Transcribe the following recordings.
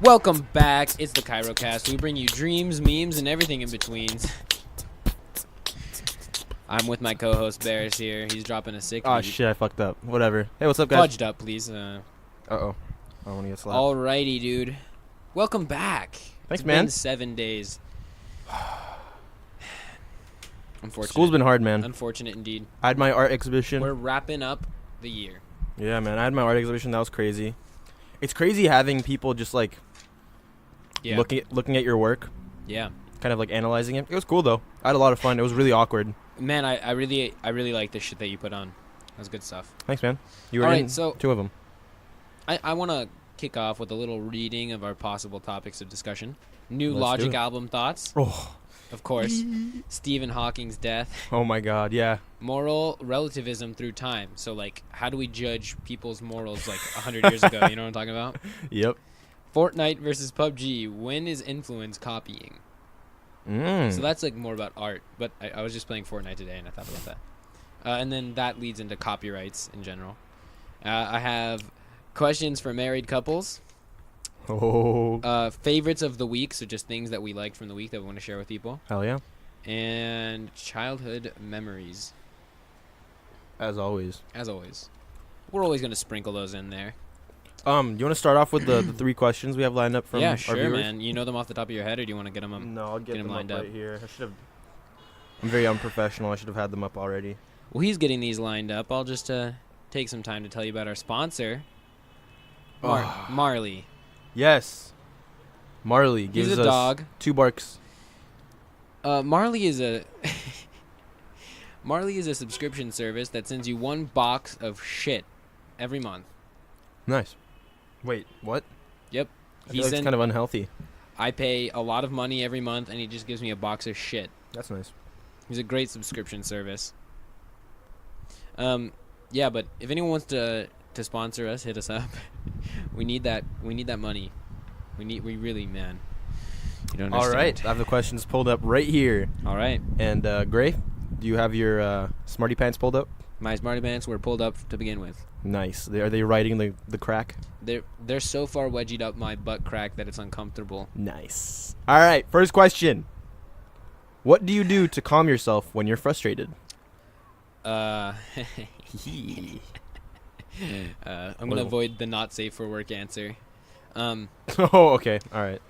Welcome back. It's the Cairo cast. We bring you dreams, memes, and everything in between. I'm with my co-host Barris here. He's dropping a sick. Oh shit, I fucked up. Whatever. Hey, what's up, guys? Fudged up, please. Uh-oh. I don't want to get slapped. Alrighty, dude. Welcome back. Thanks, It's man. been 7 days. Unfortunate. School's been hard, man. Unfortunate indeed. I had my art exhibition. We're wrapping up the year. Yeah, man. I had my art exhibition. That was crazy. It's crazy having people just like looking at your work, kind of like analyzing it. It was cool though. I had a lot of fun. It was really awkward. Man, I really like the shit that you put on. That was good stuff. Thanks, man. You were All right, in so 2 of them. I want to kick off with a little reading of our possible topics of discussion. New Let's Logic do it. album thoughts. Oh. Of course. Stephen Hawking's death. Oh my God. Yeah. Moral relativism through time. So, like, how do we judge people's morals, like, 100 years ago? You know what I'm talking about? Yep. Fortnite versus PUBG. When is influence copying? So that's, like, more about art. But I was just playing Fortnite today, and I thought about that. And then that leads into copyrights in general. I have questions for married couples. Oh. Favorites of the week, so just things that we liked from the week that we want to share with people. Hell yeah. And childhood memories. As always. As always. We're always going to sprinkle those in there. You want to start off with the 3 questions we have lined up from Yeah, our sure, viewers? man. You know them off the top of your head, or do you want to get them? No, I'll get them lined up up right here. I'm very unprofessional. I should have had them up already. Well, he's getting these lined up. I'll just take some time to tell you about our sponsor, Marley. Yes. Marley gives He's a us dog. 2 barks. Marley is a Marley is a subscription service that sends you 1 box of shit every month. Nice. Wait, what? Yep. I feel like it's kind of unhealthy. I pay a lot of money every month, and he just gives me a box of shit. That's nice. He's a great subscription service. Yeah, but if anyone wants to sponsor us, hit us up. We need that money. We really, man. You don't understand. All right. I have the questions pulled up right here. All right. And Gray, do you have your Smarty Pants pulled up? My Smarty Pants were pulled up to begin with. Nice. Are they riding the crack? They're so far wedgied up my butt crack that it's uncomfortable. Nice. All right. First question. What do you do to calm yourself when you're frustrated? I'm gonna avoid the not safe for work answer. Oh, okay. All right.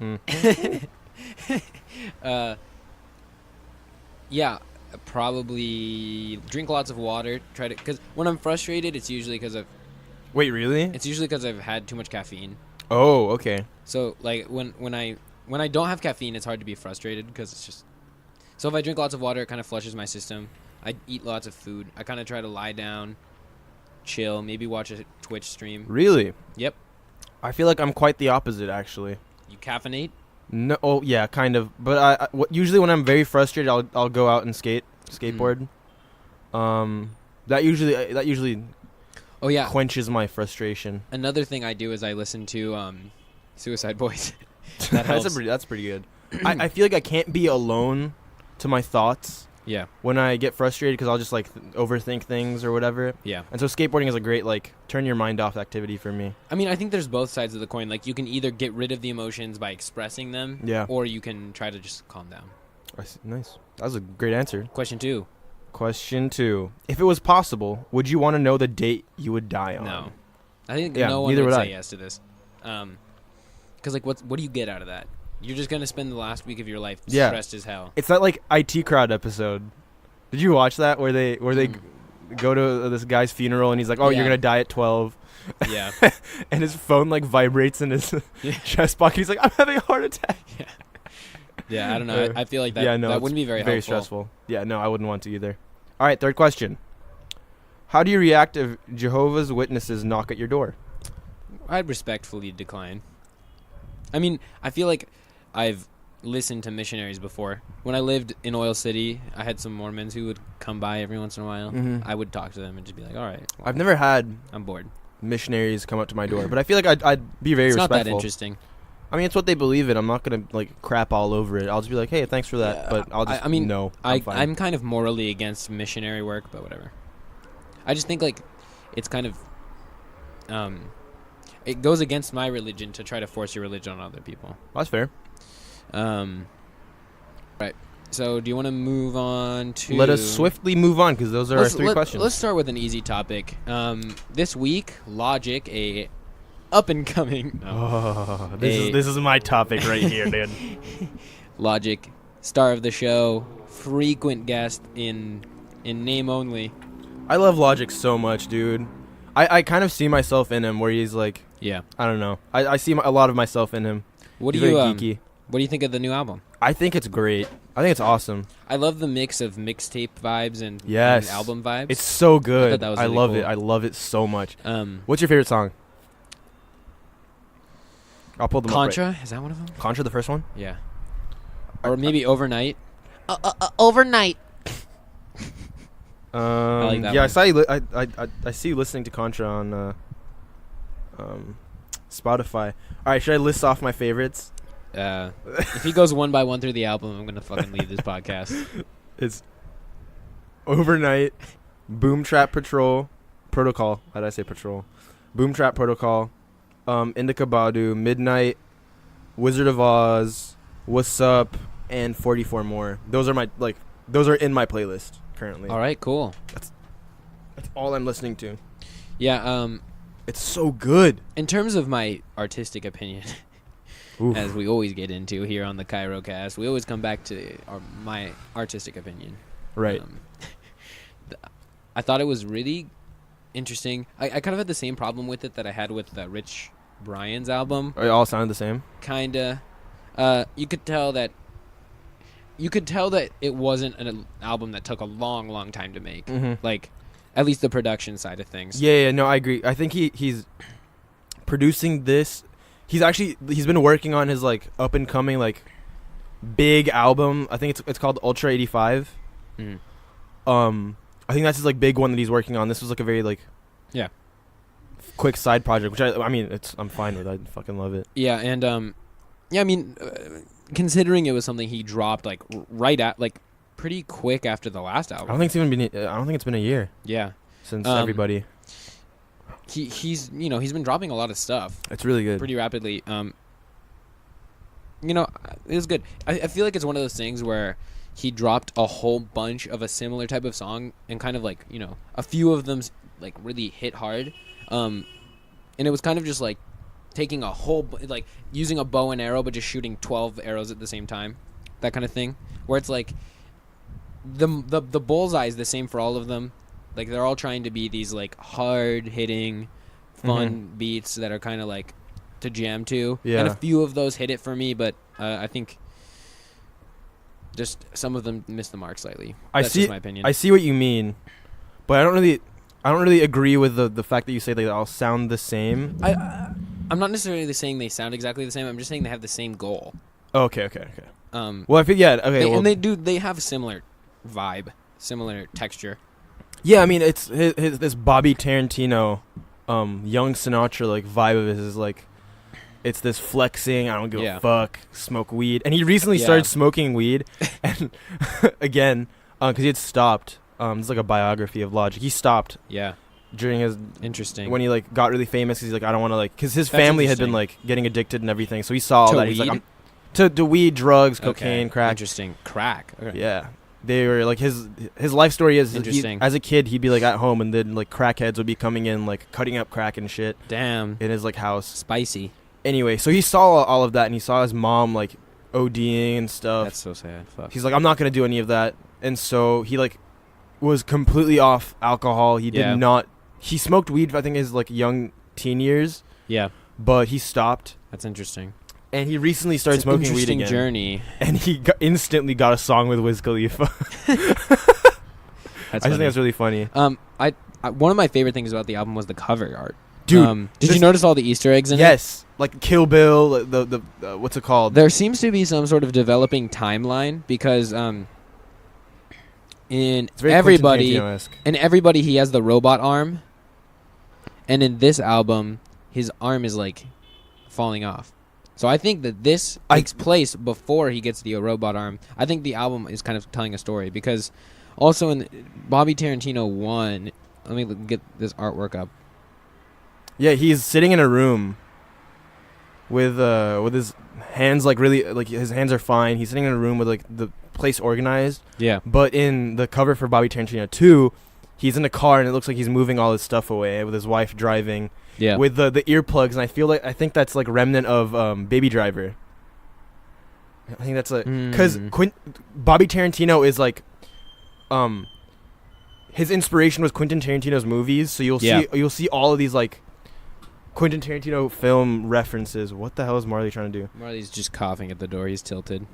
Yeah, probably drink lots of water. Because when I'm frustrated, it's usually because Wait, really? I've had too much caffeine. Oh, okay. So like when I don't have caffeine, it's hard to be frustrated because it's just. So if I drink lots of water, it kind of flushes my system. I eat lots of food. I kind of try to lie down, chill, maybe watch a Twitch stream. Really? Yep. I feel like I'm quite the opposite, actually. You caffeinate? No, oh yeah, kind of. But usually when I'm very frustrated, I'll go out and skateboard. That usually Oh yeah. quenches my frustration. Another thing I do is I listen to Suicide Boys. That helps. That's pretty good. I feel like I can't be alone to my thoughts. Yeah. When I get frustrated, because I'll just like overthink things or whatever. Yeah. And so skateboarding is a great like turn your mind off activity for me. I mean, I think there's both sides of the coin. Like you can either get rid of the emotions by expressing them, or you can try to just calm down. Nice. That was a great answer. Question 2. If it was possible, would you want to know the date you would die on? No. I think Yeah, no one neither would would say I. yes to this. Because like what do you get out of that? You're just gonna spend the last week of your life stressed as hell. It's that like IT Crowd episode. Did you watch that where they go to this guy's funeral and he's like, "Oh, you're gonna die at 12." Yeah. And his phone like vibrates in his chest pocket. He's like, "I'm having a heart attack." Yeah, I don't know. I feel like that that wouldn't be very helpful. Stressful. Yeah, no, I wouldn't want to either. All right, 3rd question. How do you react if Jehovah's Witnesses knock at your door? I'd respectfully decline. I mean, I feel like I've listened to missionaries before. When I lived in Oil City, I had some Mormons who would come by every once in a while. Mm-hmm. I would talk to them and just be like, all right. Well, I've never had I'm bored. missionaries come up to my door, but I feel like I'd be very respectful. It's not that interesting. I mean, it's what they believe in. I'm not going to like crap all over it. I'll just be like, hey, thanks for that. Yeah, but I'll just, no, I'm kind of morally against missionary work, but whatever. I just think like it's kind of it goes against my religion to try to force your religion on other people. That's fair. Right. So, do you want to move on to... Let us swiftly move on, because those are our three questions. Let's start with an easy topic. This week, Logic, a up-and-coming... This is my topic right here, dude. Logic, star of the show, frequent guest in name only. I love Logic so much, dude. I kind of see myself in him, where he's like... Yeah. I don't know. I see a lot of myself in him. He's very geeky. What do you think of the new album? I think it's great. I think it's awesome. I love the mix of mixtape vibes and album vibes. It's so good. I thought that was really love cool. it. I love it so much. What's your favorite song? I'll pull them Contra? up. Right. Is that one of them? Contra, the first one? Yeah. Or maybe Overnight. Overnight. I like that one. I see you listening to Contra on Spotify. All right, should I list off my favorites? If he goes one by one through the album, I'm gonna fucking leave this podcast. It's Overnight, Boom Trap Protocol. How did I say Patrol? Boom Trap Protocol, Indica Badu, Midnight, Wizard of Oz, What's Up, and 44 More. Those are in my playlist currently. All right, cool. That's all I'm listening to. Yeah. It's so good. In terms of my artistic opinion. Oof. As we always get into here on the Cairo cast, we always come back to my artistic opinion. Right. I thought it was really interesting. I kind of had the same problem with it that I had with Rich Brian's album. It all sounded the same? Kinda. You could tell that it wasn't an album that took a long, long time to make. Mm-hmm. Like, at least the production side of things. Yeah, no, I agree. I think he's producing this... He's been working on his like up and coming like big album. I think it's called Ultra 85. Mm. I think that's his like big one that he's working on. This was like a very like quick side project, which I mean I'm fine with. I fucking love it. Yeah, and I mean considering it was something he dropped like right at like pretty quick after the last album. I don't think it's been a year. Yeah. Since everybody. He's been dropping a lot of stuff. It's really good. Pretty rapidly. It was good. I feel like it's one of those things where he dropped a whole bunch of a similar type of song and kind of like, a few of them like really hit hard. And it was kind of just like taking a whole like using a bow and arrow but just shooting 12 arrows at the same time. That kind of thing. Where it's like the bullseye is the same for all of them. Like, they're all trying to be these, like, hard-hitting, fun beats that are kind of, like, to jam to. Yeah. And a few of those hit it for me, but I think just some of them missed the mark slightly. That's just my opinion. I see what you mean, but I don't really agree with the fact that you say they all sound the same. I'm not necessarily saying they sound exactly the same. I'm just saying they have the same goal. Oh, okay. Well, I think, yeah, okay. And they have a similar vibe, similar texture. Yeah, I mean, it's this Bobby Tarantino, young Sinatra like vibe of his is like, it's this flexing. I don't give a fuck. Smoke weed, and he recently started smoking weed, and again, because he had stopped. It's like a biography of Logic. He stopped. Yeah. During his when he like got really famous, he's like, I don't want to like, because his family had been like getting addicted and everything, so he saw all that. He's like, to weed, drugs, cocaine, crack. Interesting. Crack. Okay. Yeah. They were like his life story is as a kid he'd be like at home and then like crackheads would be coming in like cutting up crack and shit. Damn. In his like house. Spicy. Anyway, so he saw all of that and he saw his mom like ODing and stuff. That's so sad. Fuck. He's like, I'm not gonna do any of that, and so he like was completely off alcohol. He did not. He smoked weed, I think, his like young teen years. Yeah. But he stopped. That's interesting. And he recently started smoking weed again. Journey. And he instantly got a song with Wiz Khalifa. I just think that's really funny. I one of my favorite things about the album was the cover art. Dude, did you notice all the Easter eggs in it? Yes, like Kill Bill. The what's it called? There seems to be some sort of developing timeline because in everybody he has the robot arm, and in this album his arm is like falling off. So I think that this takes place before he gets the robot arm. I think the album is kind of telling a story because also in Bobby Tarantino 1, let me get this artwork up. Yeah, he's sitting in a room with his hands like really like his hands are fine. He's sitting in a room with like the place organized. Yeah. But in the cover for Bobby Tarantino 2, he's in a car and it looks like he's moving all his stuff away with his wife driving. Yeah. With the earplugs, and I think that's like remnant of Baby Driver. I think that's like because Bobby Tarantino is like his inspiration was Quentin Tarantino's movies, so you'll see all of these like Quentin Tarantino film references. What the hell is Marley trying to do? Marley's just coughing at the door. He's tilted.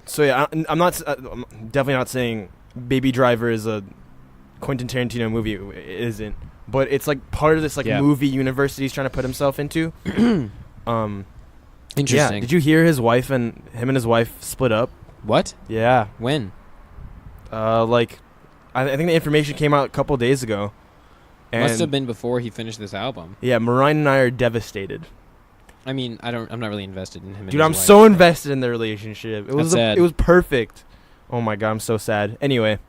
So yeah, I'm definitely not saying Baby Driver is a Quentin Tarantino movie. It isn't, but it's like part of this like movie universe that he's trying to put himself into. Interesting. Yeah. Did you hear his wife and his wife split up? What? Yeah. When? Like, I think the information came out a couple days ago. And Must have been before he finished this album. Yeah, Mariah and I are devastated. I mean, I'm not really invested in him. Dude, I'm so invested in their relationship. It was perfect. Oh my god, I'm so sad. Anyway,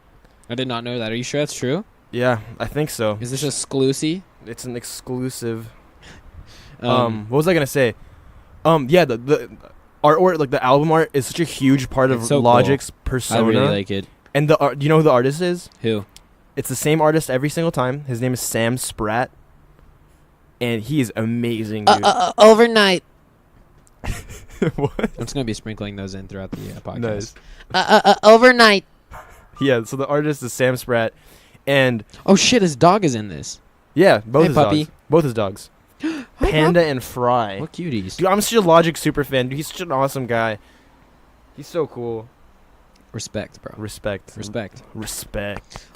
I did not know that. Are you sure that's true? Yeah, I think so. Is this exclusive? It's an exclusive. What was I gonna say? Yeah, the artwork, like the album art, is such a huge part of Logic's persona. I really like it. And do you know who the artist is? Who? It's the same artist every single time. His name is Sam Spratt, and he is amazing, dude. Overnight. What? I'm just gonna be sprinkling those in throughout the podcast. Nice. Overnight. Yeah, so the artist is Sam Spratt, and oh shit, his dog is in this. Yeah, both his puppy. dogs. Both his dogs. Panda and Fry. What cuties. Dude, I'm such a Logic super fan. Dude, he's such an awesome guy. He's so cool. Respect, bro. Respect.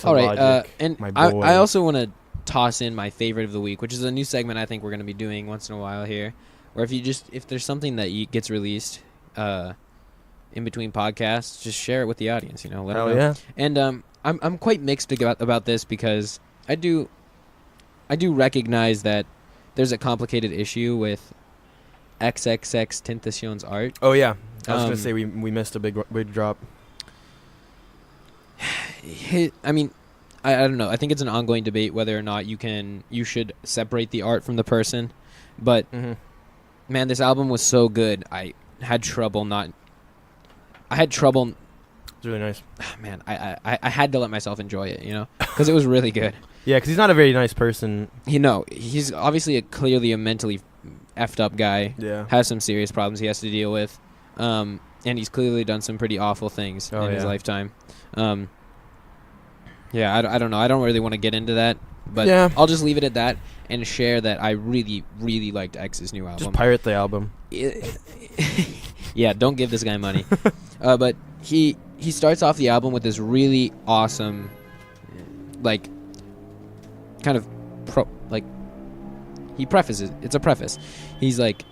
All right, Logic, and my boy. I also want to toss in my favorite of the week, which is a new segment I think we're going to be doing once in a while here, where if there's something that gets released in between podcasts, just share it with the audience, let them know. Yeah. And I'm quite mixed about this because I do recognize that there's a complicated issue with XXX Tentacion's art. Oh yeah, I was gonna say we missed a big drop. I mean, I don't know. I think it's an ongoing debate whether or not you should separate the art from the person. But man, this album was so good. I had trouble. It's really nice. Man, I had to let myself enjoy it, because it was really good. Yeah, because he's not a very nice person. He's obviously clearly a mentally effed up guy. Yeah, has some serious problems he has to deal with, and he's clearly done some pretty awful things in his lifetime. Yeah, I don't know. I don't really want to get into that, but I'll just leave it at that and share that I really, really liked X's new album. Just pirate the album. Yeah, don't give this guy money. But he starts off the album with this really awesome, like, kind of he prefaces. It's a preface. He's like,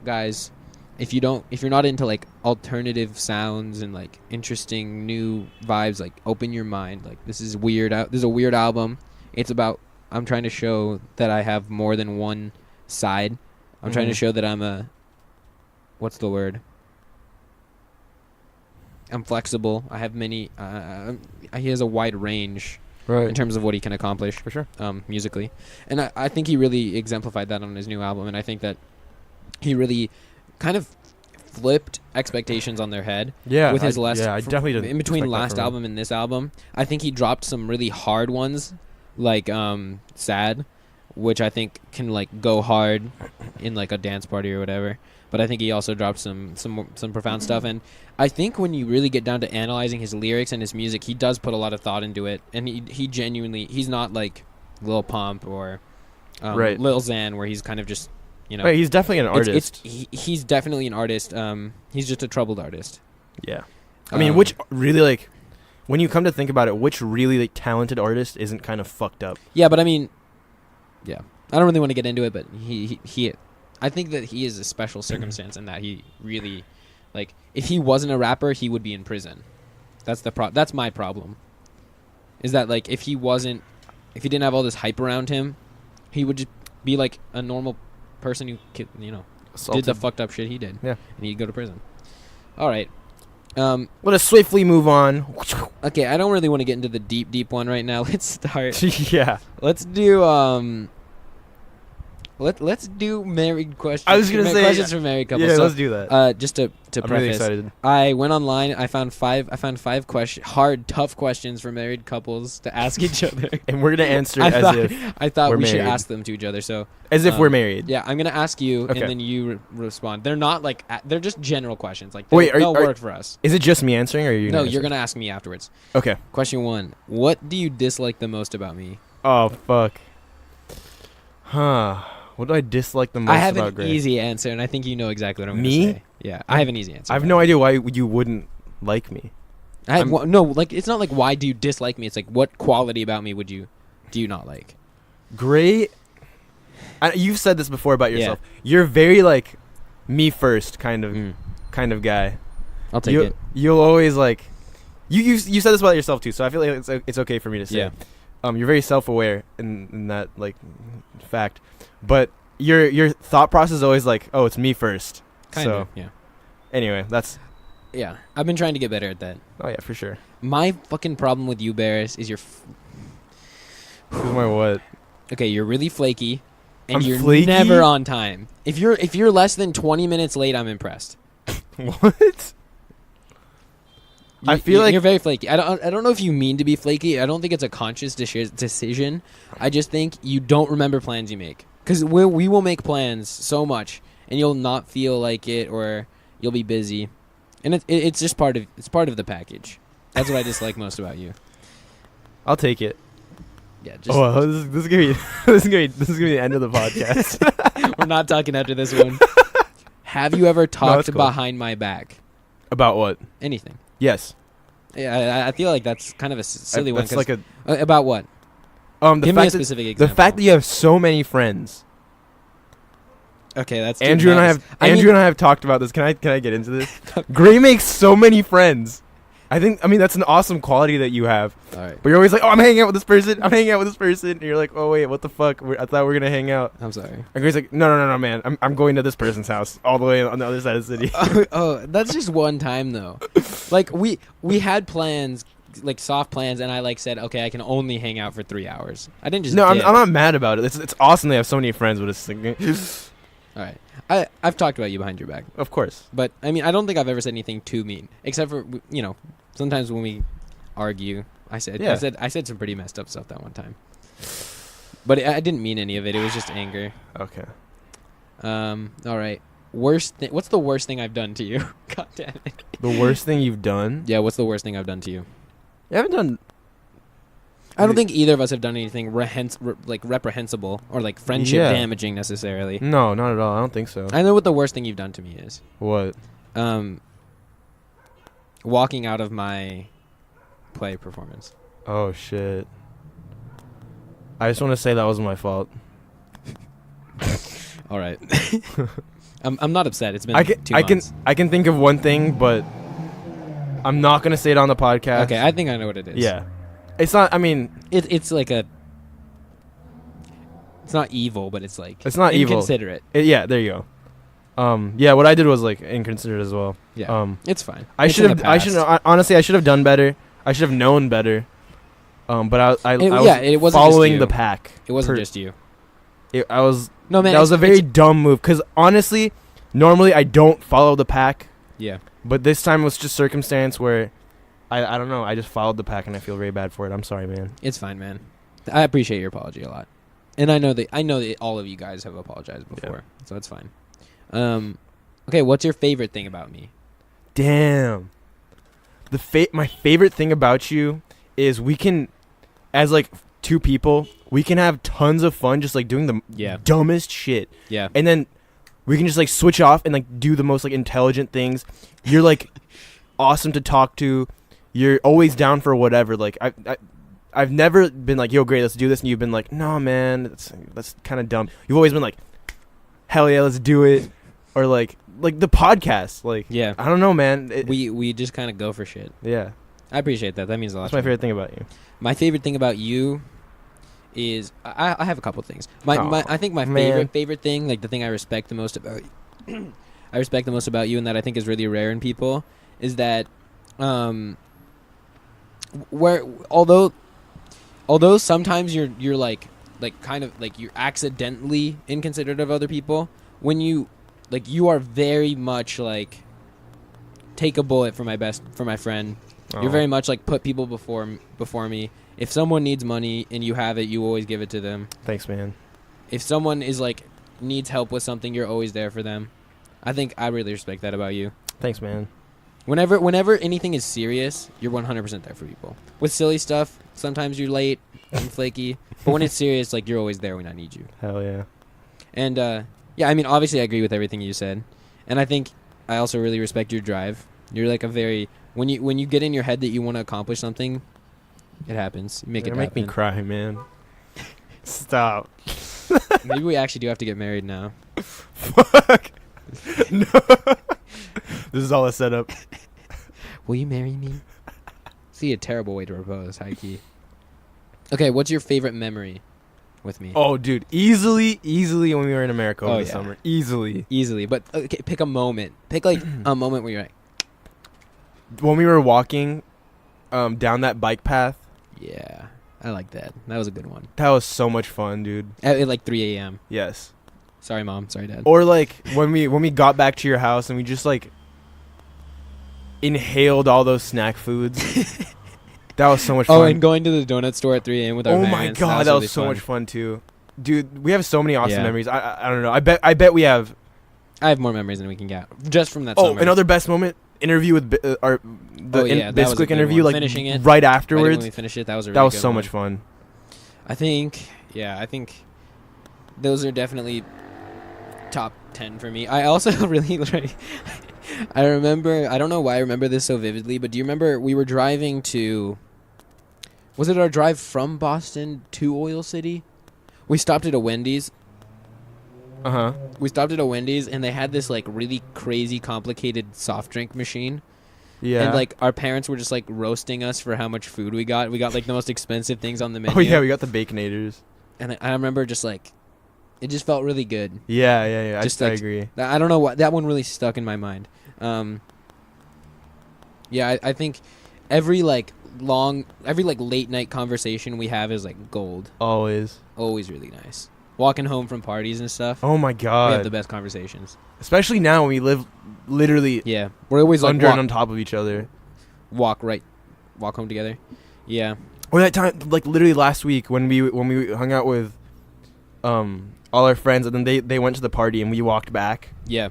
guys, if you're not into like alternative sounds and like interesting new vibes, like open your mind. Like this is weird. This is a weird album. It's about I'm trying to show that I have more than one side. I'm trying to show that I'm what's the word? I'm flexible. I have many. He has a wide range. Right. In terms of what he can accomplish. For sure. Musically. And I think he really exemplified that on his new album, and I think that he really kind of flipped expectations on their head. Yeah. With his last... Yeah, I definitely didn't in between last album and this album, I think he dropped some really hard ones, like Sad, which I think can like go hard in like a dance party or whatever. But I think he also dropped some profound stuff, and I think when you really get down to analyzing his lyrics and his music, he does put a lot of thought into it, and he genuinely, he's not like Lil Pump or Lil Xan, where he's kind of just, Right, he's definitely an artist. He's definitely an artist. He's just a troubled artist. Yeah. I mean, which really, like, when you come to think about it, which really like talented artist isn't kind of fucked up? Yeah, but I mean, yeah. I don't really want to get into it, but he I think that he is a special circumstance in that he really, like, if he wasn't a rapper, he would be in prison. That's my problem. Is that, like, if he didn't have all this hype around him, he would just be like a normal person who, did the fucked up shit he did. Yeah. And he'd go to prison. All right. Let us swiftly move on. Okay, I don't really want to get into the deep one right now. Let's start. Yeah. Let's do, Let's do married questions. I was gonna say questions for married couples. Yeah, so, let's do that. Just to I'm preface, really excited. I went online. I found five hard, tough questions for married couples to ask each other. And we're gonna answer I thought we're we should married. ask them to each other. So as if we're married. yeah, I'm gonna ask you, Okay. and then you respond. They're not like they're just general questions. Like Wait, they'll work for us. Is it just me answering, or are you? No, gonna you're answer? gonna ask me afterwards. Okay. Question 1: What do you dislike the most about me? Oh fuck. Huh. What do I dislike the most I have about an Gray? easy answer, and I think you know exactly what I'm Me? gonna say. Yeah, I have an easy answer. I have no idea why you wouldn't like me. No, like it's not like why do you dislike me? It's like what quality about me do you not like? Gray. You've said this before about yourself. You're very like me first kind of guy. I'll take it. You'll always like you said this about yourself too, so I feel like it's okay for me to say. Yeah. You're very self-aware in that like fact, but your thought process is always like, oh, it's me first. Kind of. Yeah. Anyway, that's. Yeah, I've been trying to get better at that. Oh yeah, for sure. My fucking problem with you, Barris, is Who's my what? Okay, you're really flaky, and I'm you're flaky? never on time. If you're less than 20 minutes late, I'm impressed. What? I feel like you're very flaky. I don't know if you mean to be flaky. I don't think it's a conscious decision. I just think you don't remember plans you make. Because we will make plans so much, and you'll not feel like it, or you'll be busy, and it's just part of the package. That's what I dislike most about you. I'll take it. Yeah. Just This is gonna be this is gonna be the end of the podcast. We're not talking after this one. Have you ever talked cool. behind my back? About what? Anything? Yes. Yeah, I feel like that's kind of a silly one. That's like a About what? Give me a specific example. The fact that you have so many friends. Okay, that's Andrew and I have talked about this. Can I get into this? Gray makes so many friends. I mean that's an awesome quality that you have. All right. But you're always like, oh, I'm hanging out with this person. And you're like, oh wait, what the fuck? I thought we were gonna hang out. I'm sorry. And Gray's like, no, man. I'm going to this person's house all the way on the other side of the city. Oh, that's just one time though. Like we had plans, like soft plans, and I like said, okay, I can only hang out for 3 hours. I didn't just. No, I'm dip. not mad about it. It's awesome they have so many friends, but it's like, All right. I've talked about you behind your back. of course. But I mean, I don't think I've ever said anything too mean, except for sometimes when we argue, I said some pretty messed up stuff that one time. But I didn't mean any of it. It was just anger. Okay. All right. What's the worst thing I've done to you? God damn it. The worst thing you've done? Yeah. What's the worst thing I've done to you? You haven't done. I don't think either of us have done anything reprehensible or like friendship damaging necessarily. No, not at all. I don't think so. I know what the worst thing you've done to me is. What? Walking out of my play performance. Oh shit. I just want to say that wasn't my fault. All right. I'm not upset. It's been two I months. can think of one thing, but I'm not gonna say it on the podcast. Okay, I think I know what it is. Yeah. It's not. I mean, it's like a. It's not evil, but it's like. It's not evil. Inconsiderate. Yeah. There you go. Yeah. What I did was like inconsiderate as well. Yeah. It's fine. I should have. Honestly, I should have done better. I should have known better. But I it wasn't following just you. the pack. It wasn't just you. I was. No man. That was a very dumb move. Because honestly, normally I don't follow the pack. Yeah. But this time it was just circumstance where. I don't know. I just followed the pack and I feel very bad for it. I'm sorry, man. It's fine, man. I appreciate your apology a lot, and I know that all of you guys have apologized before, so that's fine. Okay, what's your favorite thing about me? Damn. My favorite thing about you is we can, as like two people, we can have tons of fun just like doing the dumbest shit. Yeah. And then we can just like switch off and like do the most like intelligent things. You're like awesome to talk to. You're always down for whatever. Like I've never been like, yo, great, let's do this, and you've been like, no, man, that's kind of dumb. You've always been like, hell yeah, let's do it, or like the podcast. Like, yeah, I don't know, man. We just kind of go for shit. Yeah, I appreciate that. That means a lot. That's my favorite thing about you. My favorite thing about you is I have a couple things. I think my favorite thing, like the thing I respect the most about you, I respect the most about you, and that I think is really rare in people, is that where although sometimes you're like like kind of like you're accidentally inconsiderate of other people, when you like you are very much like take a bullet for my friend. Oh. You're very much like put people before me. If someone needs money and you have it, you always give it to them. Thanks, man. If someone is like needs help with something, you're always there for them. I think I really respect that about you. Thanks, man. Whenever anything is serious, you're 100% there for people. With silly stuff, sometimes you're late and flaky, but when it's serious, like you're always there when I need you. Hell yeah. And yeah, I mean, obviously I agree with everything you said, and I think I also really respect your drive. You're like a very when you get in your head that you want to accomplish something, it happens. You make it happen. Make me cry, man. Stop. Maybe we actually do have to get married now. Fuck. No. This is all a setup. Will you marry me? See, a terrible way to propose, high key. Okay, what's your favorite memory with me? Oh, dude, easily when we were in America over the summer. Easily. But okay, pick a moment. Pick like a moment where you're like, when we were walking down that bike path. Yeah, I like that. That was a good one. That was so much fun, dude. At like 3 a.m. Yes. Sorry, Mom. Sorry, Dad. Or like when we got back to your house and we just like inhaled all those snack foods. That was so much fun. Oh, and going to the donut store at 3 a.m. with our parents. parents. Oh my god, that was so much fun too. Dude, we have so many awesome memories. I don't know. I bet we have. I have more memories than we can get just from that summer. Oh, another best moment interview with Bisquick interview, like finishing it right afterwards. Right when we finished it, that was a really that was good so one. much fun. I think those are definitely top 10 for me. I also really I remember, I don't know why I remember this so vividly, but do you remember we were driving to, was it our drive from Boston to Oil City? We stopped at a Wendy's. Uh-huh. We stopped at a Wendy's and they had this like really crazy complicated soft drink machine. Yeah. And like our parents were just like roasting us for how much food we got. We got like the most expensive things on the menu. Oh yeah, we got the Baconators. And I remember just like, it just felt really good. Yeah. Just I like, agree. I don't know what, that one really stuck in my mind. Yeah, I think every like late night conversation we have is like gold. Always really nice. Walking home from parties and stuff. Oh my god. We have the best conversations. Especially now when we live literally we're always like under and on top of each other. Walk home together. Yeah. Or that time, like literally last week when we hung out with all our friends and then they went to the party and we walked back. Yeah.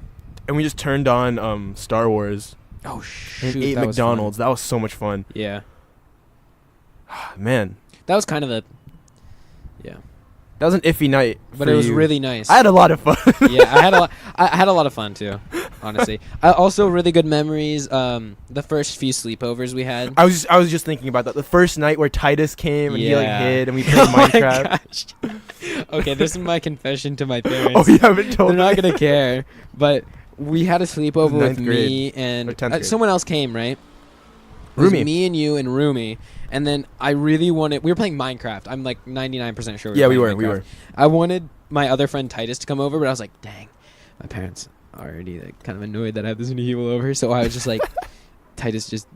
And we just turned on Star Wars. Oh shoot! And ate McDonald's. That was so much fun. Yeah. Man. That was kind of the. Yeah. That was an iffy night. But it was really nice. I had a lot of fun. Yeah, I had a lot of fun too. Honestly, also really good memories. The first few sleepovers we had. I was just thinking about that. The first night where Titus came and he like hid and we played Oh Minecraft. my gosh. Okay, this is my confession to my parents. Oh, you haven't told They're me. not gonna care. But we had a sleepover with me grade. and someone else came, right? It Rumi. was me and you and Rumi. And then I really wanted... We were playing Minecraft. I'm like 99% sure we were. Minecraft. I wanted my other friend Titus to come over, but I was like, dang, my parents are already like, kind of annoyed that I have this new people over. So I was just like, Titus, just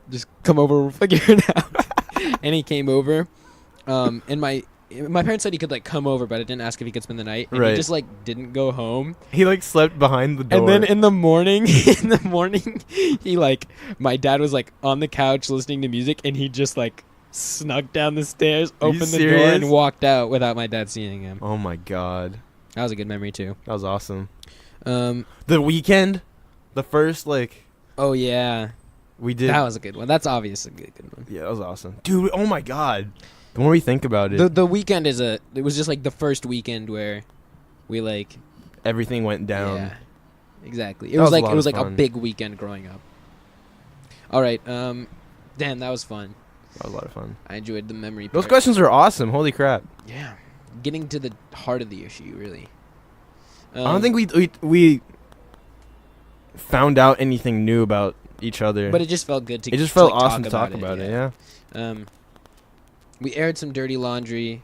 come over, we'll figure it out. And he came over. And my parents said he could like come over, but I didn't ask if he could spend the night. And he just like didn't go home. He like slept behind the door. And then in the morning, he like, my dad was like on the couch listening to music, and he just like snuck down the stairs, opened the door, and walked out without my dad seeing him. Oh my god. That was a good memory too. That was awesome. The weekend, the first like. Oh yeah. We did. That was a good one. That's obviously a good one. Yeah, that was awesome, dude. Oh my god. The more we think about it, the weekend it was just like the first weekend where we like everything went down. Yeah, exactly. It was like a big weekend growing up. All right, damn, that was fun. That was a lot of fun. I enjoyed the memory. Those questions were awesome. Holy crap. Yeah, getting to the heart of the issue, really. I don't think we found out anything new about each other, but it just felt good to. It just felt like, awesome to talk about it. Yeah. We aired some dirty laundry.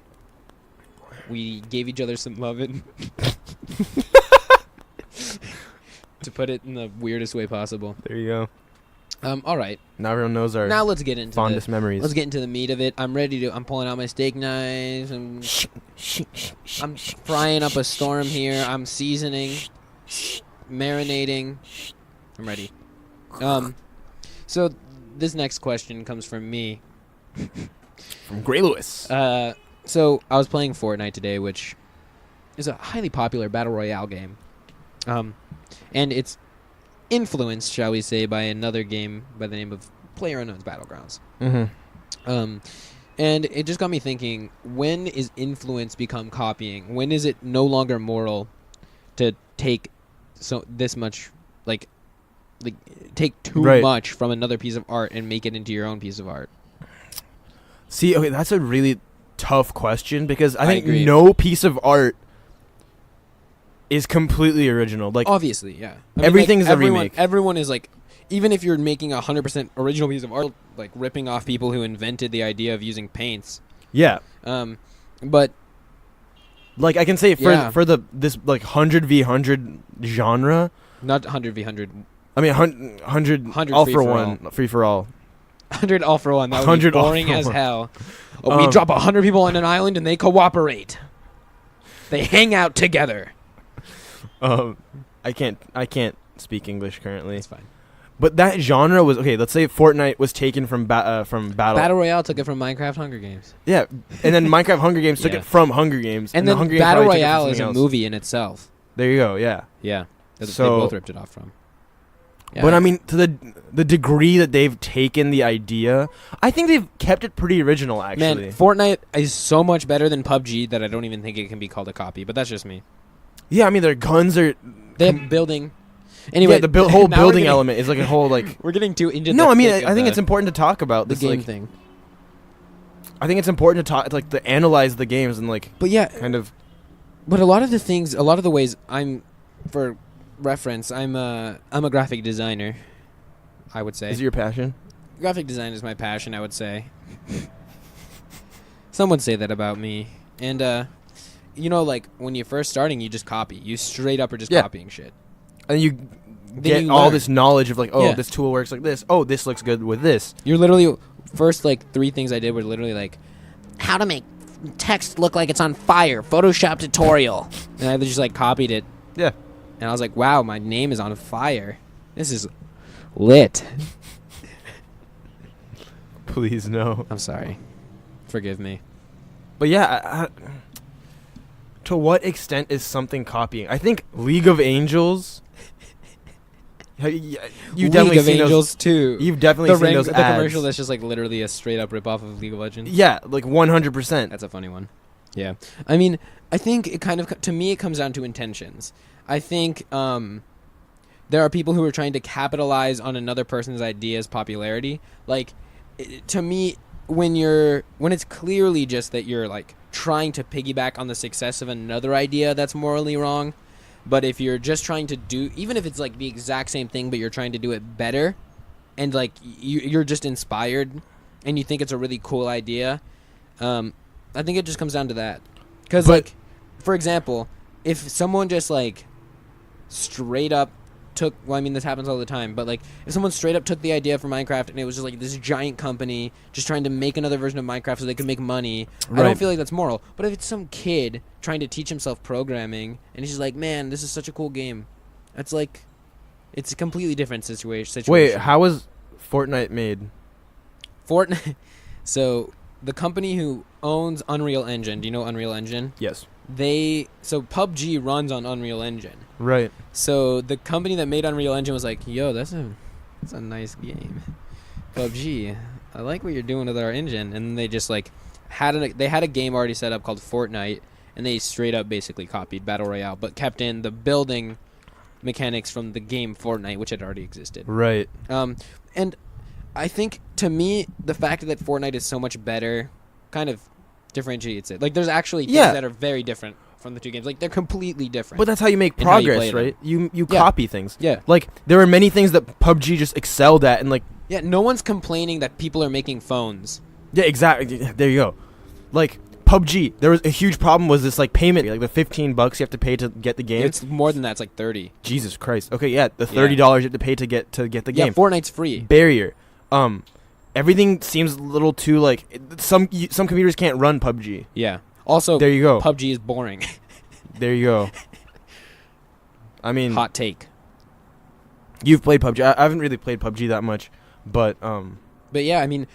We gave each other some lovin'. To put it in the weirdest way possible. There you go. All right. Now everyone knows our Now let's get into fondest memories. Let's get into the meat of it. I'm pulling out my steak knives. I'm frying up a storm here. I'm seasoning, marinating. I'm ready. So this next question comes from me. From Gray Lewis. So I was playing Fortnite today, which is a highly popular battle royale game. And it's influenced, shall we say, by another game by the name of PlayerUnknown's Battlegrounds. Mm-hmm. And it just got me thinking, when is influence become copying? When is it no longer moral to take this much, take too much from another piece of art and make it into your own piece of art? See, okay, that's a really tough question because I think agree. no piece of art is completely original. Like, obviously, yeah. I mean, everything's a remake. Everyone is like, even if you're making a 100% original piece of art, like ripping off people who invented the idea of using paints. Yeah. But like I can say for this like 100v100 genre, not 100v100. I mean 100 all for one, free for all. 100 all for one. That would be boring as hell. We drop 100 people on an island and they cooperate. They hang out together. I can't speak English currently. That's fine. But that genre was okay. Let's say Fortnite was taken from Battle Royale took it from Minecraft Hunger Games. Yeah, and then Minecraft Hunger Games took it from Hunger Games, and then Hunger Battle Games Royale is a movie in itself. There you go. Yeah. Yeah. They So both ripped it off from. Yeah. But I mean, to the degree that they've taken the idea, I think they've kept it pretty original. Actually, man, Fortnite is so much better than PUBG that I don't even think it can be called a copy. But that's just me. Yeah, I mean, their guns are. They have building. Anyway, yeah, the whole building element is like a whole like. We're getting too into. No, I mean, I think it's important to talk about the this game like, thing. I think it's important to talk, like, to analyze the games and like. But yeah, kind of. But a lot of the ways for reference, I'm a graphic designer. I would say. Is it your passion? Graphic design is my passion, I would say. Some would say that about me, and like when you're first starting, you just copy. You straight up are just copying shit. And you get all this knowledge of like, this tool works like this. Oh, this looks good with this. You're literally first 3 things I did were literally like, how to make text look like it's on fire. Photoshop tutorial. And I just copied it. Yeah. And I was like, wow, my name is on fire. This is lit. Please no. I'm sorry. Forgive me. But yeah, to what extent is something copying? I think League of Angels. You definitely seen Angels too. You've definitely seen those the ads. commercial that's just literally a straight up rip off of League of Legends. Yeah, 100%. That's a funny one. Yeah, I mean, I think it to me it comes down to intentions. I think there are people who are trying to capitalize on another person's idea's popularity. To me, when it's clearly just that you're trying to piggyback on the success of another idea, that's morally wrong. But if you're just trying to do, even if it's the exact same thing, but you're trying to do it better, and you're just inspired, and you think it's a really cool idea, I think it just comes down to that. Because for example, if someone just straight up took, well, I mean, this happens all the time, but if someone straight up took the idea for Minecraft and it was just this giant company just trying to make another version of Minecraft so they could make money, I don't feel like that's moral. But if it's some kid trying to teach himself programming and he's just like, man, this is such a cool game, it's it's a completely different situation. Wait, how was Fortnite made? Fortnite. So the company who owns Unreal Engine, do you know Unreal Engine? Yes. So PUBG runs on Unreal Engine. Right. So the company that made Unreal Engine was like, yo, that's a nice game. PUBG, I like what you're doing with our engine. And they just had a game already set up called Fortnite, and they straight up basically copied Battle Royale, but kept in the building mechanics from the game Fortnite, which had already existed. Right. And I think, to me, the fact that Fortnite is so much better kind of differentiates it. There's actually things that are very different from the two games. They're completely different. But that's how you make progress, right? You copy things. Yeah. There are many things that PUBG just excelled at, and yeah, no one's complaining that people are making phones. Yeah, exactly. There you go. PUBG. There was a huge problem. Was this like payment, like the $15 you have to pay to get the game? It's more than that. It's like 30. Jesus Christ. Okay, yeah, the $30 you have to pay to get the game. Yeah, Fortnite's free. Barrier. Everything seems a little too like some computers can't run PUBG. Yeah. Also, there you go. PUBG is boring. There you go. I mean, hot take. You've played PUBG. I haven't really played PUBG that much, but yeah, I mean,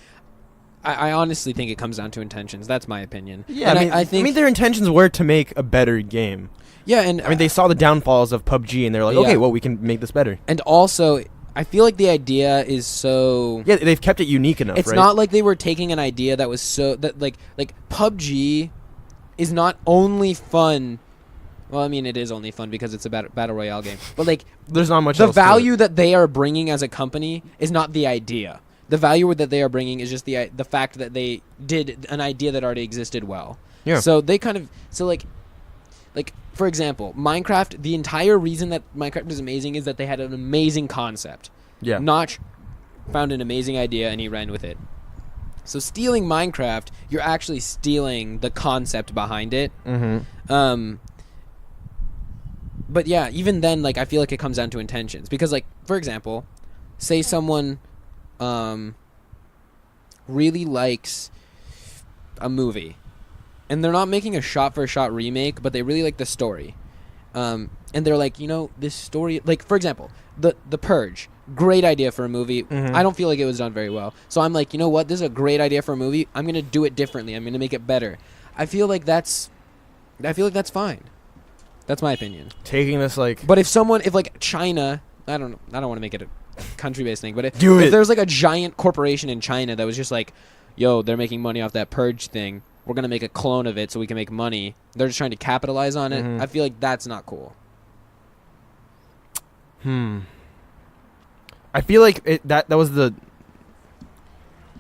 I honestly think it comes down to intentions. That's my opinion. Yeah, and I think their intentions were to make a better game. Yeah, and I mean, they saw the downfalls of PUBG, and they're like, okay, well, we can make this better. And also, I feel like the idea is so... Yeah, they've kept it unique enough, It's right? not like they were taking an idea that was so... that like PUBG is not only fun... Well, I mean, it is only fun because it's a battle royale game. But, like... There's not much the else to value it. that they are bringing as a company is not the idea. The value that they are bringing is just the fact that they did an idea that already existed well. Yeah. So they kind of... So, like, for example, Minecraft, the entire reason that Minecraft is amazing is that they had an amazing concept. Yeah. Notch found an amazing idea and he ran with it. So stealing Minecraft, you're actually stealing the concept behind it. Mm-hmm. But yeah, even then, like, I feel like it comes down to intentions. Because, like, for example, say someone really likes a movie. And they're not making a shot-for-shot remake, but they really like the story. And they're like, this story... Like, for example, The Purge. Great idea for a movie. Mm-hmm. I don't feel like it was done very well. So I'm like, you know what? This is a great idea for a movie. I'm going to do it differently. I'm going to make it better. I feel like that's fine. That's my opinion. Taking this, like... But if like, China... I don't want to make it a country-based thing, but if there was, like, a giant corporation in China that was just like, yo, they're making money off that Purge thing... We're going to make a clone of it so we can make money. They're just trying to capitalize on it. Mm-hmm. I feel like that's not cool. I feel like that was the...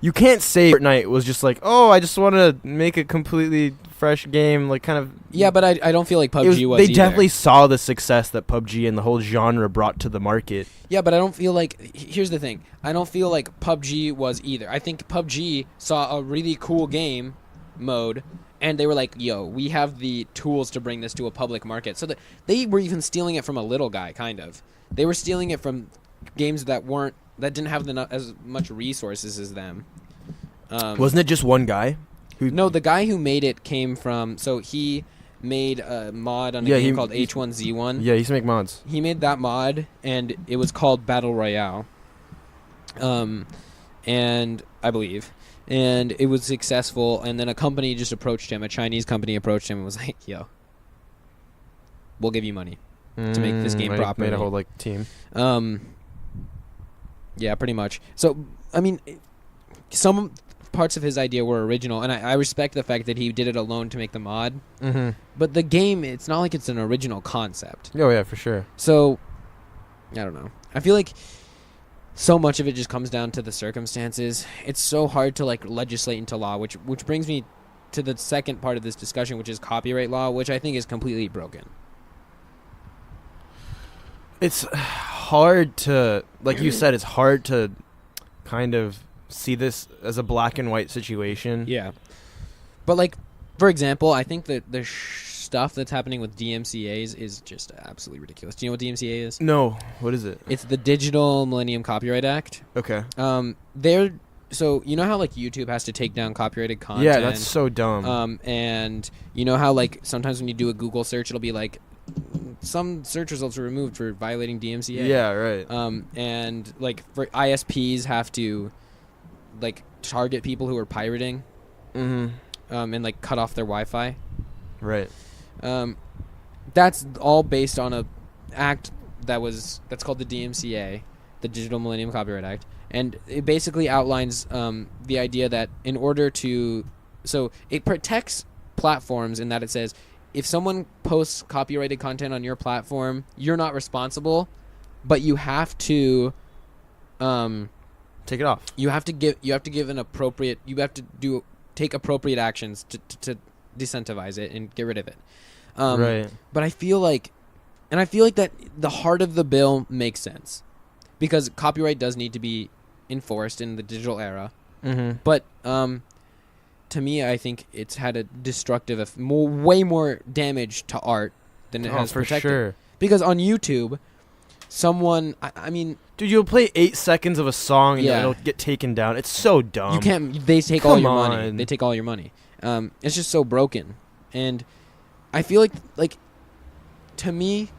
You can't say Fortnite was just like, oh, I just want to make a completely fresh game, like kind of... Yeah, but I don't feel like PUBG was They either. definitely saw the success that PUBG and the whole genre brought to the market. Yeah, but I don't feel like... Here's the thing. I don't feel like PUBG was either. I think PUBG saw a really cool game... mode, and they were like, yo, we have the tools to bring this to a public market. So they were even stealing it from a little guy, kind of. They were stealing it from games that didn't have as much resources as them. Wasn't it just one guy? No, the guy who made it came from... So he made a mod on a game called H1Z1. Yeah, he used to make mods. He made that mod, and it was called Battle Royale. And I believe... And it was successful, and then a company just approached him. A Chinese company approached him and was like, yo, we'll give you money to make this game properly. Made a whole, like, team. Yeah, pretty much. So, I mean, some parts of his idea were original, and I respect the fact that he did it alone to make the mod. Mm-hmm. But the game, it's not like it's an original concept. Oh, yeah, for sure. So, I don't know. I feel like... So much of it just comes down to the circumstances. It's so hard to, like, legislate into law, which brings me to the second part of this discussion, which is copyright law, which I think is completely broken. It's hard to, like you said, it's hard to kind of see this as a black and white situation. Yeah. But, like, for example, I think that the stuff that's happening with DMCAs is just absolutely ridiculous. Do you know what DMCA is? No. What is it? It's the Digital Millennium Copyright Act. Okay. So you know how, like, YouTube has to take down copyrighted content? Yeah, that's so dumb. And you know how, like, sometimes when you do a Google search, it'll be like, some search results are removed for violating DMCA. Yeah, right. And, like, for ISPs have to, like, target people who are pirating. Mm-hmm. And, like, cut off their Wi-Fi. Right. That's all based on a act that's called the DMCA, the Digital Millennium Copyright Act, and it basically outlines the idea that in order to... So it protects platforms in that it says, if someone posts copyrighted content on your platform, you're not responsible, but you have to... Take it off. You have to give an appropriate... You have to take appropriate actions to disincentivize it and get rid of it. Right. But I feel like that the heart of the bill makes sense, because copyright does need to be enforced in the digital era. Mm-hmm. But to me, I think it's had a destructive, way more damage to art than it has for protected. sure. Because on YouTube, someone, I mean, dude, you'll play 8 seconds of a song and Yeah. it'll get taken down. It's so dumb. you can't. They take all Come your money. on. They take all your money. It's just so broken, and I feel like to me,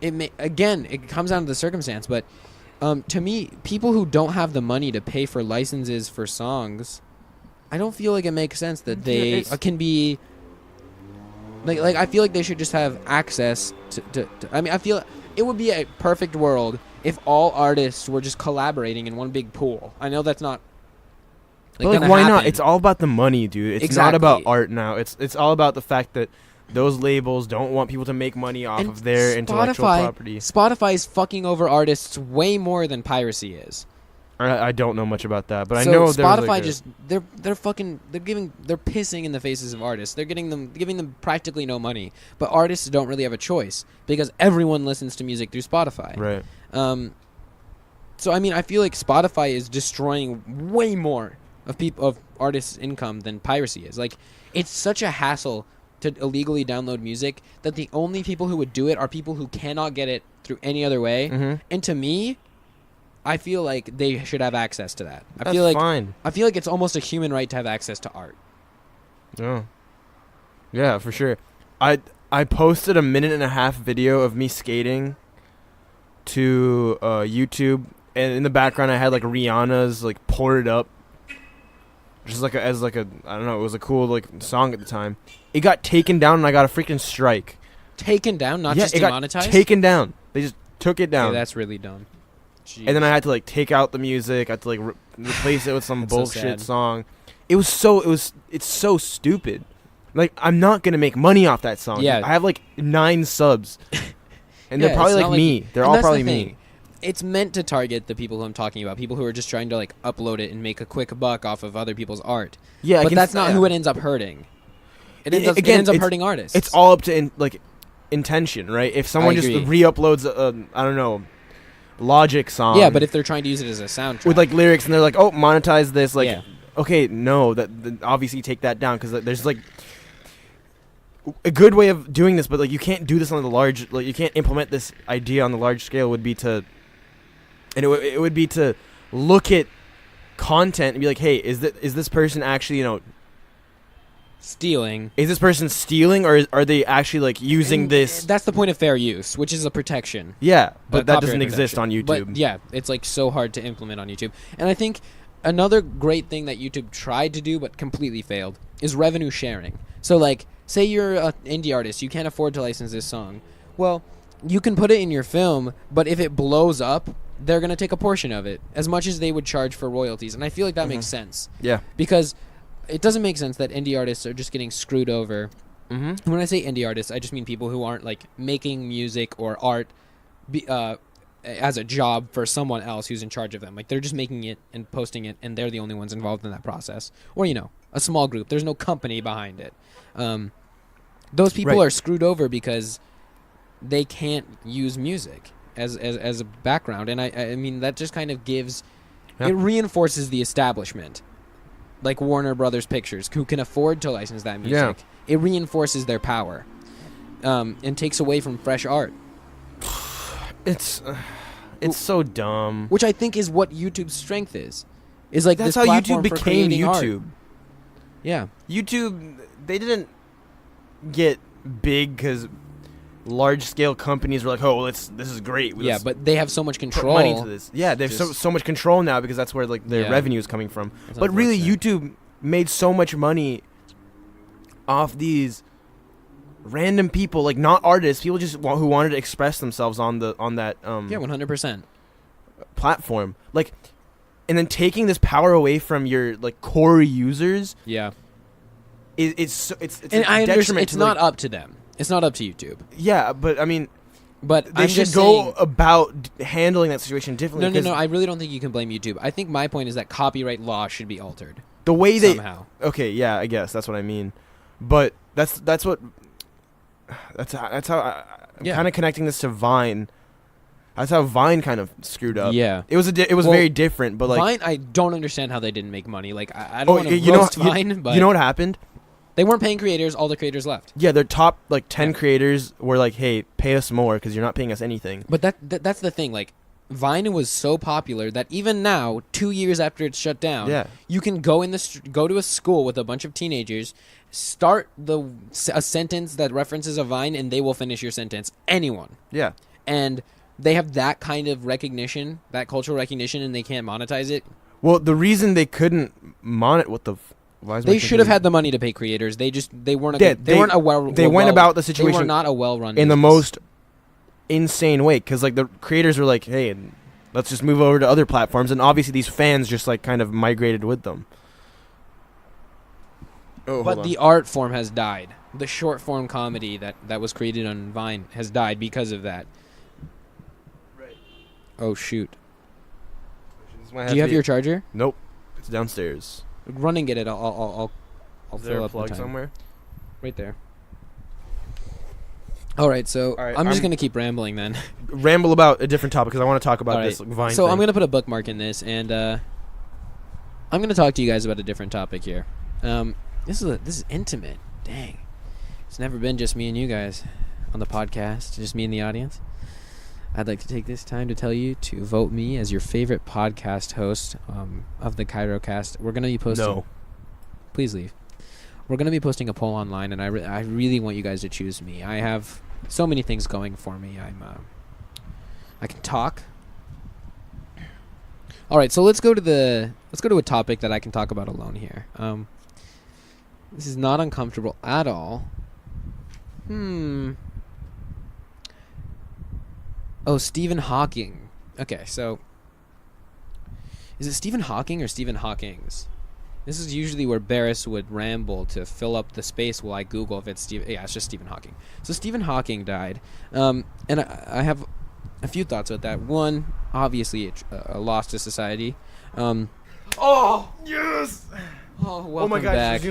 it comes down to the circumstance, but to me, people who don't have the money to pay for licenses for songs, I don't feel like it makes sense that they can be. Like I feel like they should just have access to. I mean, I feel it would be a perfect world if all artists were just collaborating in one big pool. I know that's not. But why not? It's all about the money, dude. It's not about art now. It's all about the fact that those labels don't want people to make money off of their intellectual property. Spotify is fucking over artists way more than piracy is. I don't know much about that, but so I know Spotify they're pissing in the faces of artists. They're giving them practically no money, but artists don't really have a choice because everyone listens to music through Spotify. Right. So I mean, I feel like Spotify is destroying way more of artists' income than piracy is. Like, it's such a hassle to illegally download music that the only people who would do it are people who cannot get it through any other way. Mm-hmm. And to me, I feel like they should have access to that. That's fine. I feel like it's almost a human right to have access to art. Oh. Yeah, for sure. I posted a 1.5-minute video of me skating to YouTube, and in the background I had like Rihanna's like "Pour It Up," just like I don't know, it was a cool like song at the time. It got taken down and I got a freaking strike. Taken down, not just demonetized. Got taken down. They just took it down. Yeah, that's really dumb. Jeez. And then I had to like take out the music. I had to like replace it with some bullshit so song. It's so stupid. Like, I'm not gonna make money off that song. Yeah. I have like 9 subs, and Yeah, they're probably it's like not me. They're and all that's probably the thing. me. It's meant to target the people who I'm talking about, people who are just trying to like upload it and make a quick buck off of other people's art. Yeah, but that's not who it ends up hurting. It ends up hurting artists. It's all up to intention, right? If someone just re-uploads I don't know, Logic song. Yeah, but if they're trying to use it as a soundtrack with like lyrics and they're like, oh, monetize this, like, yeah. Okay, no, that obviously take that down because there's like a good way of doing this, but like you can't do this on the large, like you can't implement this idea on the large scale. Would be to, and it would be to look at content and be like, hey, is this person actually stealing? Is this person stealing, or are they actually like using this? That's the point of fair use, which is a protection. Yeah, but that doesn't exist on YouTube. But yeah, it's like so hard to implement on YouTube. And I think another great thing that YouTube tried to do but completely failed is revenue sharing. So like, say you're an indie artist, you can't afford to license this song. Well, you can put it in your film, but if it blows up, they're going to take a portion of it, as much as they would charge for royalties. And I feel like that makes sense. Yeah. Because it doesn't make sense that indie artists are just getting screwed over. Mm-hmm. When I say indie artists, I just mean people who aren't like making music or art as a job for someone else who's in charge of them. Like, they're just making it and posting it, and they're the only ones involved in that process. Or, a small group. There's no company behind it. Those people are screwed over because they can't use music as a background. And I mean, that just kind of gives... Yeah. It reinforces the establishment. Like Warner Brothers Pictures, who can afford to license that music. Yeah. It reinforces their power. And takes away from fresh art. It's so dumb. Which I think is what YouTube's strength is. Is like that's this how YouTube became YouTube. Art. Yeah. YouTube, they didn't get big because large-scale companies were like, oh, this is great. Yeah, but they have so much control. Put money to this. Yeah, they have so much control now because that's where like their revenue is coming from. That's but really, YouTube made so much money off these random people, like not artists, people just who wanted to express themselves on that 100% platform, like, and then taking this power away from your like core users. Yeah, it's and I understand it's not up to them. It's not up to YouTube. Yeah, but I mean, but they should go about handling that situation differently. No. I really don't think you can blame YouTube. I think my point is that copyright law should be altered. The way somehow. Okay, yeah, I guess that's what I mean. But that's how I'm kind of connecting this to Vine. That's how Vine kind of screwed up. Yeah. It was very different, but like Vine, I don't understand how they didn't make money. Like I don't want to you roast know, Vine, but you know what happened? they weren't paying creators. All the creators left. Yeah, their top like 10 creators were like, "Hey, pay us more because you're not paying us anything." But that's the thing. Like Vine was so popular that even now, 2 years after it's shut down, you can go go to a school with a bunch of teenagers, start a sentence that references a Vine, and they will finish your sentence. Anyone. Yeah. And they have that kind of recognition, that cultural recognition, and they can't monetize it. Well, the reason they couldn't They should have had the money to pay creators. They weren't. They went about the situation. They were not a well-run in business. the most insane way, because like the creators were like, "Hey, let's just move over to other platforms," and obviously these fans just like kind of migrated with them. But the art form has died. The short form comedy that was created on Vine has died because of that. Right. Oh shoot. Do you have your charger? Nope. It's downstairs. Run and get it. I'll Is there fill a up plug the time. somewhere? Right there. All right, so I'm just gonna keep rambling then. Ramble about a different topic because I want to talk about this Vine. So thing. I'm gonna put a bookmark in this, and I'm gonna talk to you guys about a different topic here. This is intimate. Dang, it's never been just me and you guys on the podcast, just me and the audience. I'd like to take this time to tell you to vote me as your favorite podcast host of the Cairo cast. We're gonna be posting. No. Please leave. We're going to be posting a poll online, and I really want you guys to choose me. I have so many things going for me. I can talk. All right, so let's go to a topic that I can talk about alone here. This is not uncomfortable at all. Oh, Stephen Hawking. Okay, so is it Stephen Hawking or Stephen Hawking's? This is usually where Barris would ramble to fill up the space while I Google if it's Stephen. Yeah, it's just Stephen Hawking. So Stephen Hawking died, and I have a few thoughts about that. One, obviously, a loss to society. Oh yes! Oh, welcome back.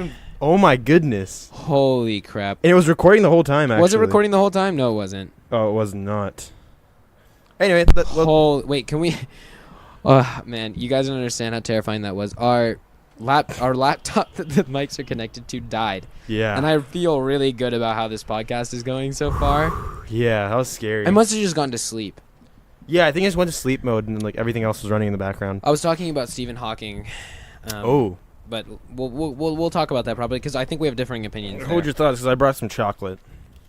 Oh my goodness! Holy crap! And it was recording the whole time. Actually, was it recording the whole time? No, it wasn't. Oh, it was not. Anyway, wait, can we? Man, you guys don't understand how terrifying that was. Our laptop that the mics are connected to died. Yeah. And I feel really good about how this podcast is going so far. Yeah, that was scary. I must have just gone to sleep. Yeah, I think I just went to sleep mode and like everything else was running in the background. I was talking about Stephen Hawking. But we'll talk about that probably because I think we have differing opinions. Hold your thoughts because I brought some chocolate.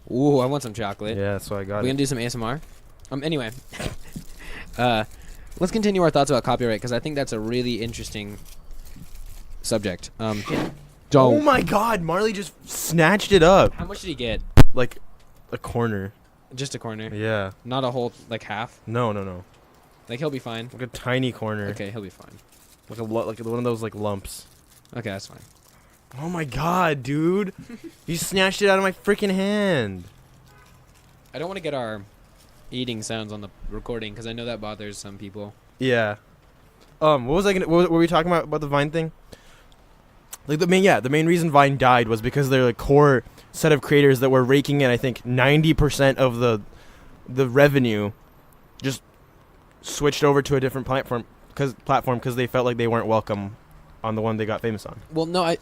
Ooh, I want some chocolate. Yeah, that's what I got. We gonna do some ASMR? Anyway. Let's continue our thoughts about copyright because I think that's a really interesting subject. Oh my god, Marley just snatched it up. How much did he get? Like a corner. Just a corner? Yeah. Not a whole, like half? No. Like he'll be fine. Like a tiny corner. Okay, he'll be fine. Like one of those like lumps. Okay, that's fine. Oh my god, dude. You snatched it out of my freaking hand. I don't want to get our eating sounds on the recording because I know that bothers some people. Yeah. What were we talking about the Vine thing? Like the main reason Vine died was because they're the core set of creators that were raking in I think 90% of the revenue just switched over to a different platform because they felt like they weren't welcome on the one they got famous on. Well, no,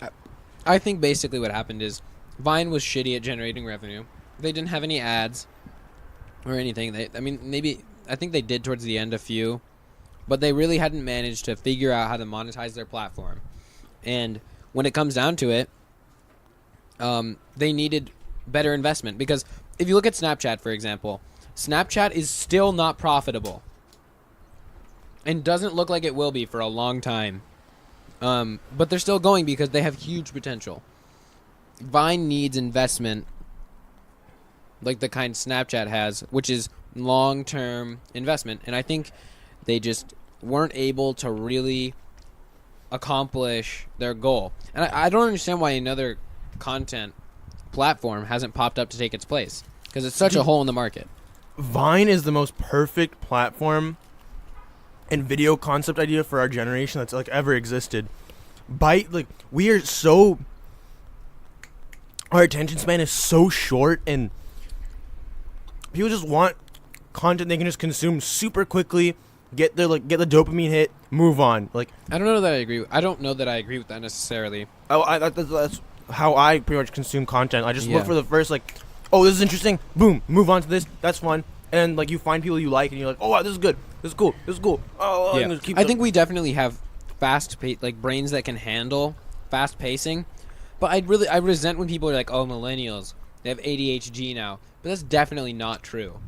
I think basically what happened is Vine was shitty at generating revenue. They didn't have any ads or anything. I think they did towards the end a few, but they really hadn't managed to figure out how to monetize their platform. And when it comes down to it, they needed better investment because if you look at Snapchat, for example, Snapchat is still not profitable and doesn't look like it will be for a long time. But they're still going because they have huge potential. Vine needs investment like the kind Snapchat has, which is long-term investment. And I think they just weren't able to really accomplish their goal. And I don't understand why another content platform hasn't popped up to take its place because it's such a hole in the market. Vine is the most perfect platform and video concept idea for our generation that's like ever existed. Our attention span is so short and people just want content they can just consume super quickly, get the dopamine hit, move on. Like, I don't know that I agree. I don't know that I agree with that necessarily. That's how I pretty much consume content. I just Yeah. look for the first, like, oh, this is interesting. Boom, move on to this. That's fun. And like, you find people you like, and you're like, oh, wow, this is good. This is cool. This is cool. Oh, Yeah. I think we definitely have like brains that can handle fast pacing. But I resent when people are like, oh, millennials, they have ADHD now. But that's definitely not true.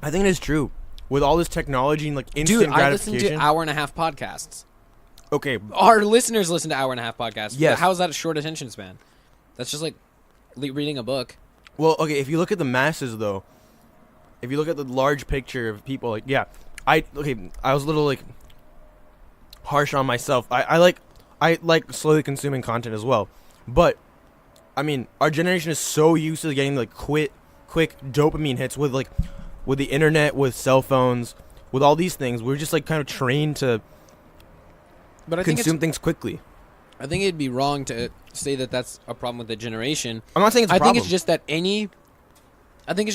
I think it is true. With all this technology and like instant Dude, I listen gratification. to hour-and-a-half podcasts. Okay. Our listeners listen to hour-and-a-half podcasts. Yes. How is that a short attention span? That's just like reading a book. Well, okay, if you look at the masses, though, if you look at the large picture of people, like, yeah, I was a little, like, harsh on myself. I like slowly consuming content as well. But, I mean, our generation is so used to getting, like, quick dopamine hits with the internet, with cell phones, with all these things. We're just, like, kind of trained to consume things quickly. I think it'd be wrong to say that that's a problem with the generation. I'm not saying it's a I problem. think it's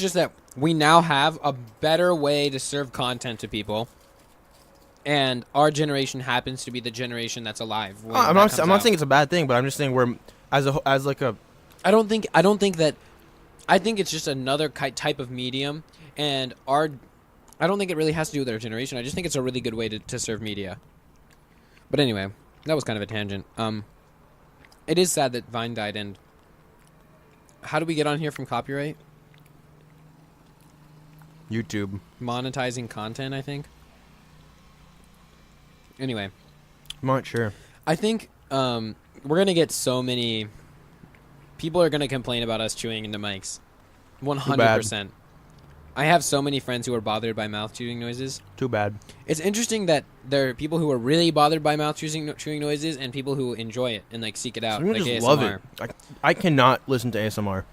just that we now have a better way to serve content to people, and our generation happens to be the generation that's alive. I'm not saying it's a bad thing, but I'm just saying we're I think it's just another type of medium, and I don't think it really has to do with our generation. I just think it's a really good way to serve media. But anyway, that was kind of a tangent. It is sad that Vine died, and how do we get on here from copyright? YouTube Monetizing content, I think. Anyway, I'm not sure. I think we're gonna get so many people are gonna complain about us chewing into mics. 100%. I have so many friends who are bothered by mouth chewing noises. Too bad. It's interesting that there are people who are really bothered by mouth chewing noises and people who enjoy it and like seek it out. Some Like just ASMR. love it. I cannot listen to ASMR.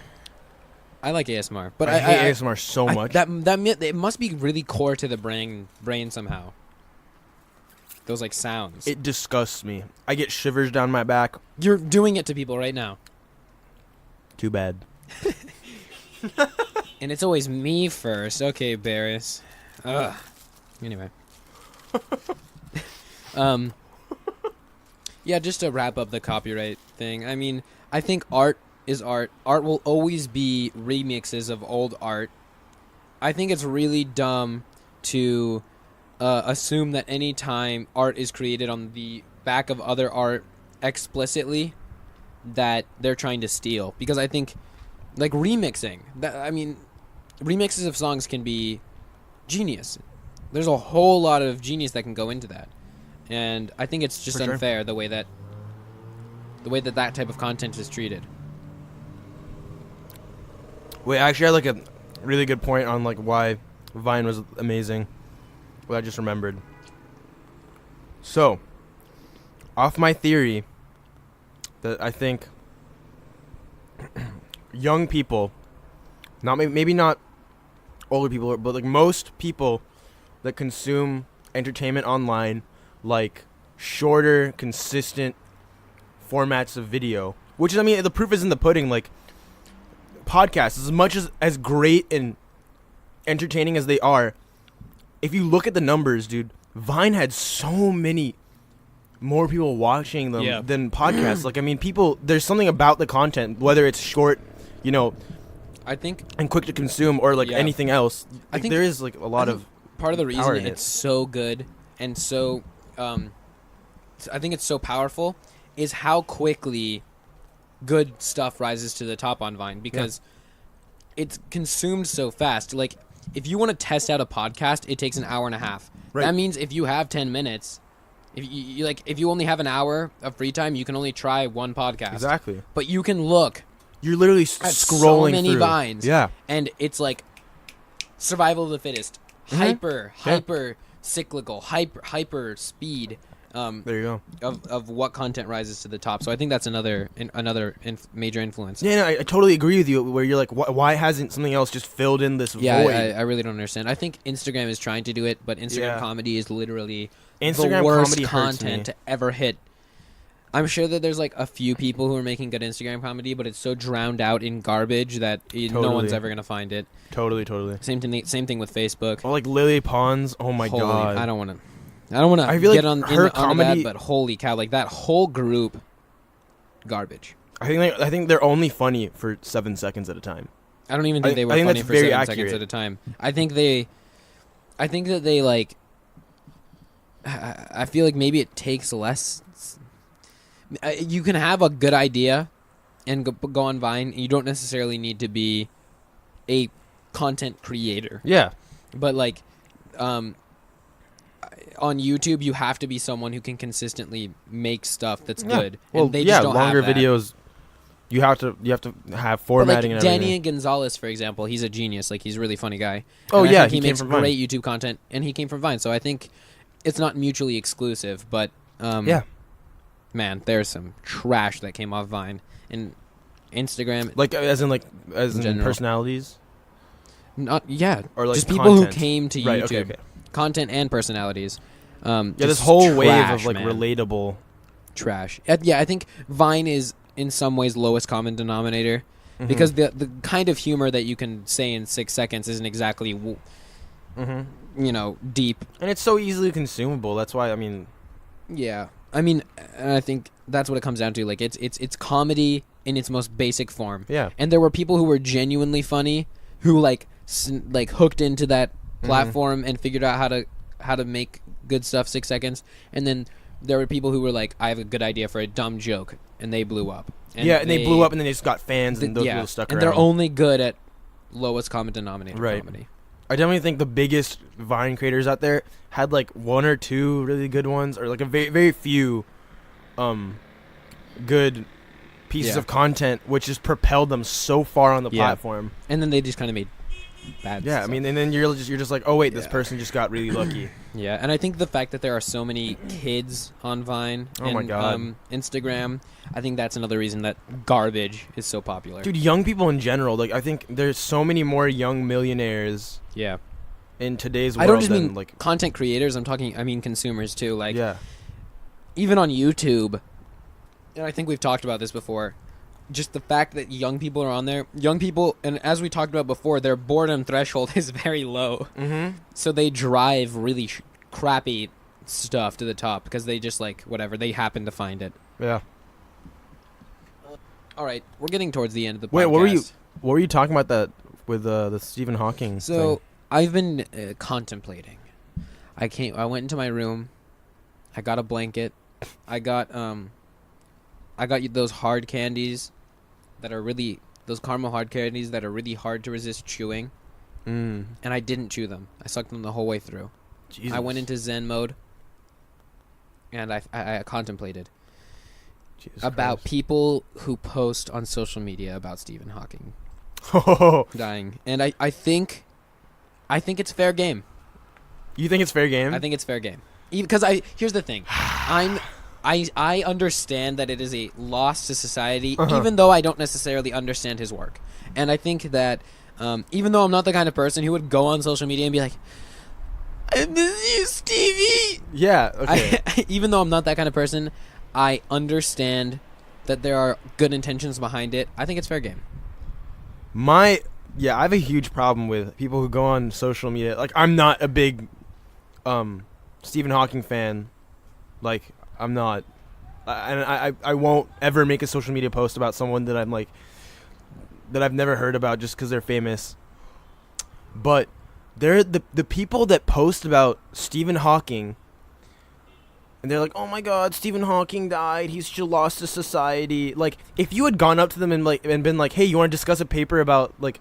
I like ASMR, but I hate ASMR so much. It must be really core to the brain somehow. Those like sounds. It disgusts me. I get shivers down my back. You're doing it to people right now. Too bad. And it's always me first. Okay, Barris. Ugh. Anyway. Yeah, just to wrap up the copyright thing. I mean, I think art is art. Art will always be remixes of old art. I think it's really dumb to assume that any time art is created on the back of other art explicitly, that they're trying to steal. Because I think, like, remixing, remixes of songs can be genius. There's a whole lot of genius that can go into that. And I think it's just unfair the way that type of content is treated. Wait, actually, I had like a really good point on like why Vine was amazing. What I just remembered. So, off my theory that I think young people, maybe not older people, but like most people that consume entertainment online like shorter, consistent formats of video. Which is, I mean, the proof is in the pudding. Like, podcasts, as much as great and entertaining as they are, if you look at the numbers, dude, Vine had so many more people watching them than podcasts. Like, I mean, there's something about the content, whether it's short, I think, and quick to consume, or like anything else. Like, I think there is like a lot of part of the reason it's so good and so I think it's so powerful is how quickly good stuff rises to the top on Vine, because it's consumed so fast. Like, if you want to test out a podcast, it takes an hour and a half. Right. That means if you have 10 minutes, if you only have an hour of free time, you can only try one podcast. Exactly. But you can look. You're literally scrolling so many through Vines. Yeah. And it's like survival of the fittest, hyper cyclical, hyper speed. There you go. Of what content rises to the top. So I think that's another major influence. Yeah, no, I totally agree with you. Where you're like, why hasn't something else just filled in this void? I really don't understand. I think Instagram is trying to do it, but Instagram comedy is literally the worst content to ever hit I'm sure that there's like a few people who are making good Instagram comedy, but it's so drowned out in garbage that no one's ever gonna find it. Totally. Same thing with Facebook. Or like Lily Pons. Oh my god. I don't want to get on her comedy, that, but holy cow, like that whole group, garbage. I think they're only funny for 7 seconds at a time. I don't even think they were funny for 7 seconds at a time. I think that they like. I feel like maybe it takes less. You can have a good idea and go on Vine. You don't necessarily need to be a content creator. Yeah. But like on YouTube, you have to be someone who can consistently make stuff that's good. Well, and they just don't longer have that. videos. You have to have formatting like and everything. Danny Gonzalez, for example, he's a genius. Like he's a really funny guy. Oh and yeah, he makes great YouTube content, and he came from Vine. So I think it's not mutually exclusive. But yeah. Man, there's some trash that came off Vine and Instagram. Like as in personalities. Not or like just content. people who came to right, YouTube, okay. Content and personalities. This whole trash, wave of like man. relatable Trash. Yeah, I think Vine is in some ways lowest common denominator because the kind of humor that you can say in 6 seconds isn't exactly deep, and it's so easily consumable. That's why yeah. I mean, and I think that's what it comes down to. Like it's comedy in its most basic form. Yeah. And there were people who were genuinely funny who like hooked into that platform and figured out how to make good stuff 6 seconds. And then there were people who were like, I have a good idea for a dumb joke, and they blew up. And they blew up, and then they just got fans, and those people stuck around. And they're only good at lowest common denominator comedy. I definitely think the biggest Vine creators out there had like one or two really good ones, or like a very, very few good pieces of content, which just propelled them so far on the platform. And then they just kind of made bad stuff. I mean, and then you're just like, oh wait, this person just got really lucky. Yeah, and I think the fact that there are so many kids on Vine and my God. Instagram, I think that's another reason that garbage is so popular. Dude, young people in general, like I think there's so many more young millionaires. Yeah. In today's world, I don't just than, mean like content creators. I mean consumers too. Like, even on YouTube, and I think we've talked about this before. Just the fact that young people are on there, and as we talked about before, their boredom threshold is very low. So they drive really crappy stuff to the top because they just like whatever they happen to find it. Yeah. All right, we're getting towards the end of the podcast. Wait, what were you talking about that with the Stephen Hawking thing? I've been contemplating. I went into my room. I got a blanket. I got those hard candies that are really those caramel hard candies that are really hard to resist chewing. And I didn't chew them. I sucked them the whole way through. Jesus. I went into Zen mode, and I contemplated about people who post on social media about Stephen Hawking dying, and I think it's fair game. You think it's fair game? I think it's fair game because here's the thing, I understand that it is a loss to society, even though I don't necessarily understand his work, and I think that even though I'm not the kind of person who would go on social media and be like, I miss you, Stevie. Yeah. Okay. Even though I'm not that kind of person, I understand that there are good intentions behind it. I think it's fair game. I have a huge problem with people who go on social media. Like, I'm not a big Stephen Hawking fan. Like, I'm not. And I won't ever make a social media post about someone that I'm like, that I've never heard about just because they're famous. But they're the people that post about Stephen Hawking, and they're like, oh my God, Stephen Hawking died. He's just lost to society. Like, if you had gone up to them and been like, hey, you want to discuss a paper about like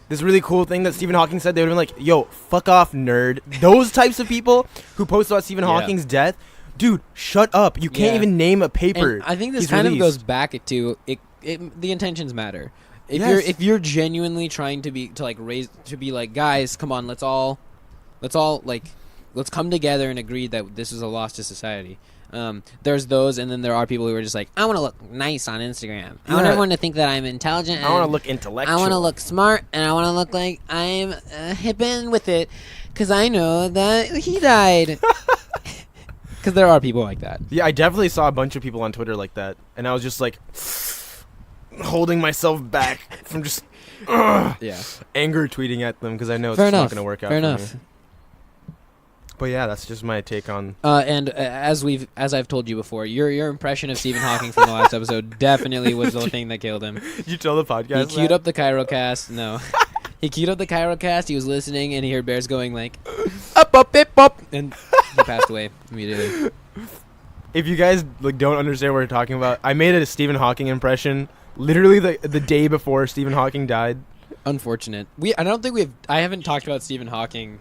this really cool thing that Stephen Hawking said, they would have been like, yo, fuck off, nerd. Those types of people who post about Stephen Hawking's death, dude, shut up. You can't even name a paper. And I think this kind of goes back to the intentions matter. If you're genuinely trying to be like guys, come on, let's come together and agree that this is a loss to society. There's those, and then there are people who are just like, I want to look nice on Instagram. I want everyone to think that I'm intelligent. I want to look intellectual. I want to look smart, and I want to look like I'm hip in with it, because I know that he died. because there are people like that. Yeah, I definitely saw a bunch of people on Twitter like that, and I was just like holding myself back from just anger tweeting at them because I know it's not going to work out. Fair enough. Me. But yeah, that's just my take on. And as I've told you before, your impression of Stephen Hawking from the last episode definitely was the thing that killed him. Did you tell the podcast? He queued up the Cairo cast. No, he queued up the Cairo cast. He was listening, and he heard Bears going like, up, up, bip, up, and he passed away immediately. If you guys don't understand what we're talking about, I made a Stephen Hawking impression literally the day before Stephen Hawking died. Unfortunate. I haven't talked about Stephen Hawking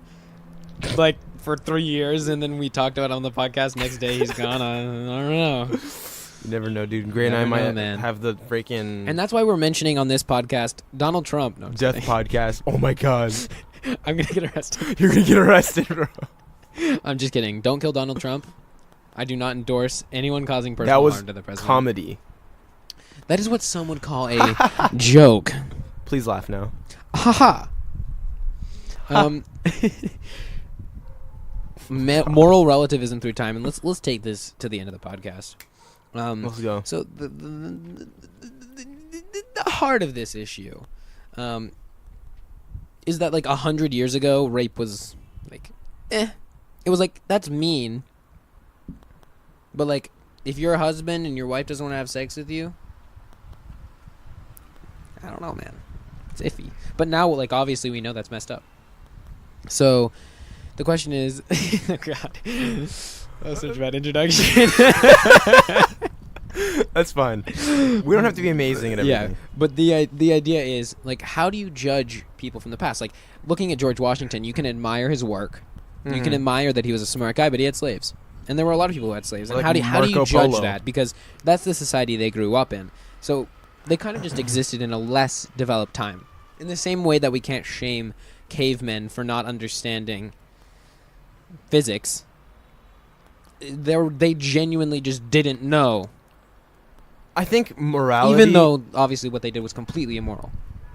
for 3 years, and then we talked about it on the podcast. Next day he's gone. I don't know. You never know, dude. Gray and I might have the freaking... And that's why we're mentioning on this podcast Donald Trump. No, Death podcast. Oh my god. I'm gonna get arrested. You're gonna get arrested, bro. I'm just kidding. Don't kill Donald Trump. I do not endorse anyone causing personal harm to the president. Comedy. That is what some would call a joke. Please laugh now. Ha moral relativism through time, and let's take this to the end of the podcast. Let's go. So the heart of this issue is that 100 years ago, rape was it was that's mean, but if you're a husband and your wife doesn't want to have sex with you, I don't know, man, it's iffy. But now obviously we know that's messed up. So the question is, oh god, that was such a bad introduction. That's fine. We don't have to be amazing at everything. Yeah, but the idea is how do you judge people from the past? Looking at George Washington, you can admire his work, you can admire that he was a smart guy, but he had slaves, and there were a lot of people who had slaves. And how do you judge that? Because that's the society they grew up in. So they kind of just existed in a less developed time. In the same way that we can't shame cavemen for not understanding physics, they genuinely just didn't know. I think morality, even though obviously what they did was completely immoral,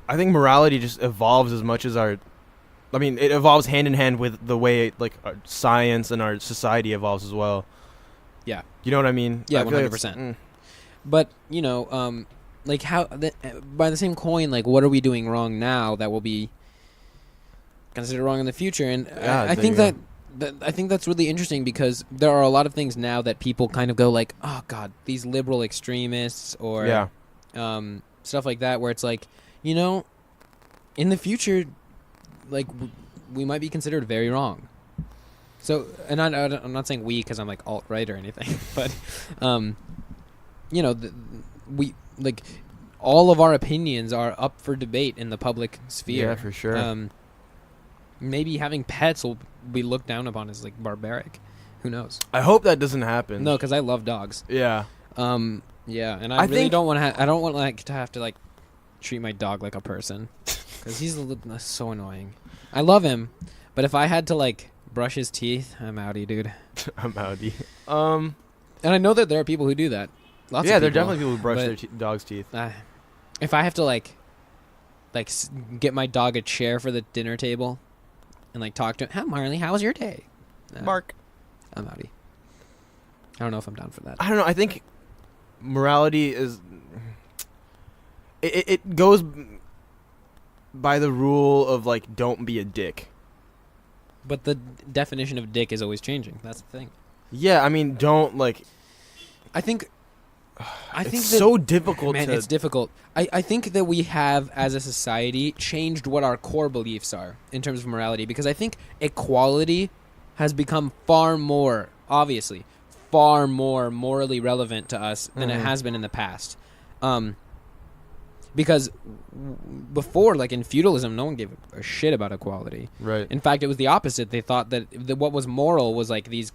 I think morality just evolves as much as it evolves hand in hand with the way our science and our society evolves as well. Yeah, you know what I mean? Yeah, 100%. But how by the same coin, what are we doing wrong now that will be considered wrong in the future? And I think I think that's really interesting because there are a lot of things now that people kind of go oh god, these liberal extremists or stuff like that, where it's in the future, we might be considered very wrong. So, and I'm not saying we because I'm alt-right or anything, but we all of our opinions are up for debate in the public sphere. Yeah, for sure. Maybe having pets will be looked down upon as barbaric. Who knows? I hope that doesn't happen. No, because I love dogs. Yeah. Yeah, and I really don't want to. I don't want to have to treat my dog like a person, because he's so annoying. I love him, but if I had to brush his teeth, I'm outie, dude. I'm outie. And I know that there are people who do that. Lots of people, there are definitely people who brush their dog's teeth. If I have to get my dog a chair for the dinner table and talk to him, "Hi, Marley, how was your day?" Mark, I'm outie. I don't know if I'm down for that. I don't know. I think morality is it goes by the rule of don't be a dick. But the definition of dick is always changing. That's the thing. Yeah, I mean, don't I think it's so difficult. Man, it's difficult. I think that we have, as a society, changed what our core beliefs are in terms of morality, because I think equality has become far more morally relevant to us than it has been in the past. Because before, in feudalism, no one gave a shit about equality. Right. In fact, it was the opposite. They thought that what was moral was these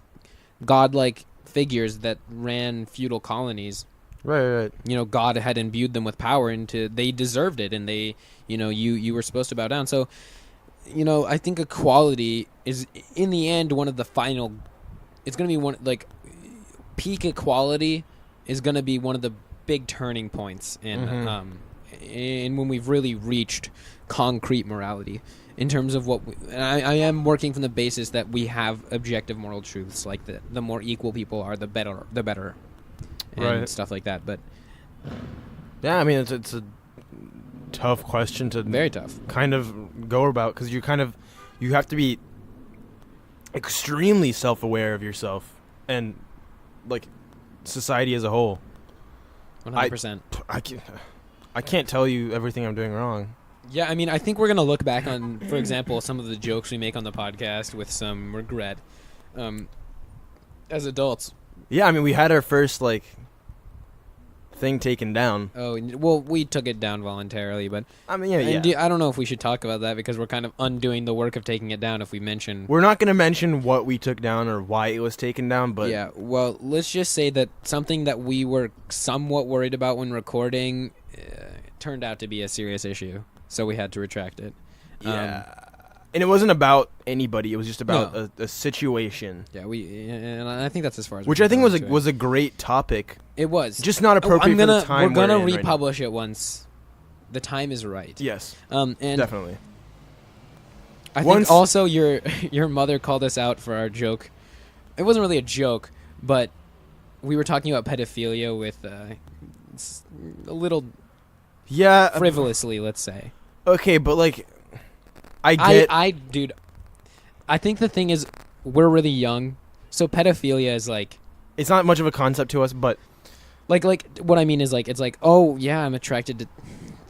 godlike figures that ran feudal colonies. Right. God had imbued them with power, and they deserved it, and they, you were supposed to bow down. So, I think equality is, in the end, one of the final. It's going to be one peak equality is going to be one of the big turning points in and when we've really reached concrete morality in terms of what I am working from the basis that we have objective moral truths, like the more equal people are, the better, and right. stuff like that. But yeah, I mean, it's a tough question to very tough kind of go about, because you have to be extremely self-aware of yourself and like society as a whole. 100%. I can't tell you everything I'm doing wrong. Yeah, I mean, I think we're going to look back on, for example, some of the jokes we make on the podcast with some regret as adults. Yeah, I mean, we had our first, like, thing taken down. Oh, well, we took it down voluntarily, but... I mean, yeah. I don't know if we should talk about that, because we're kind of undoing the work of taking it down if we mention... We're not going to mention what we took down or why it was taken down, but... Yeah, well, let's just say that something that we were somewhat worried about when recording turned out to be a serious issue. So we had to retract it. Yeah. And it wasn't about anybody. It was just about a situation. Yeah, and I think that's as far as which I think was a great topic. It was. Just not appropriate for the time we're going to republish republish it once the time is right. Yes. And definitely. I think also your mother called us out for our joke. It wasn't really a joke, but we were talking about pedophilia with a little frivolously, let's say. Okay, but like, dude, I think the thing is, we're really young, so pedophilia is like, it's not much of a concept to us, but like what I mean is like, it's like, oh yeah, I'm attracted to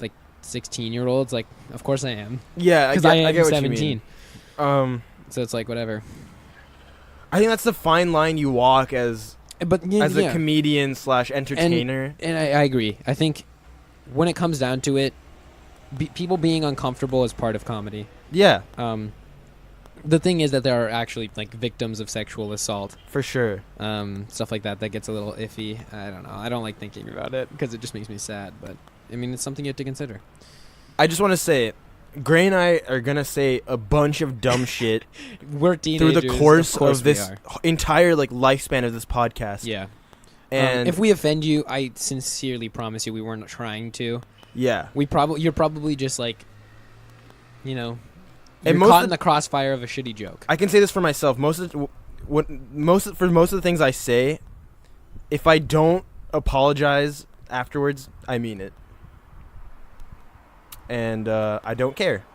like 16-year-olds. Like, of course I am. Yeah, because I am get 17. So it's like whatever. I think that's the fine line you walk as a comedian / entertainer. And I agree. I think when it comes down to it, people being uncomfortable is part of comedy. Yeah. The thing is that there are actually like victims of sexual assault. For sure. Stuff like that gets a little iffy. I don't know. I don't like thinking about it because it just makes me sad. But I mean, it's something you have to consider. I just want to say, Gray and I are gonna say a bunch of dumb shit. We're teenagers through the course of this entire like lifespan of this podcast. Yeah. And if we offend you, I sincerely promise you we weren't trying to. Yeah. You're probably just like, you know, you're and caught in the crossfire of a shitty joke. I can say this for myself. Most of the things I say, if I don't apologize afterwards, I mean it. And I don't care.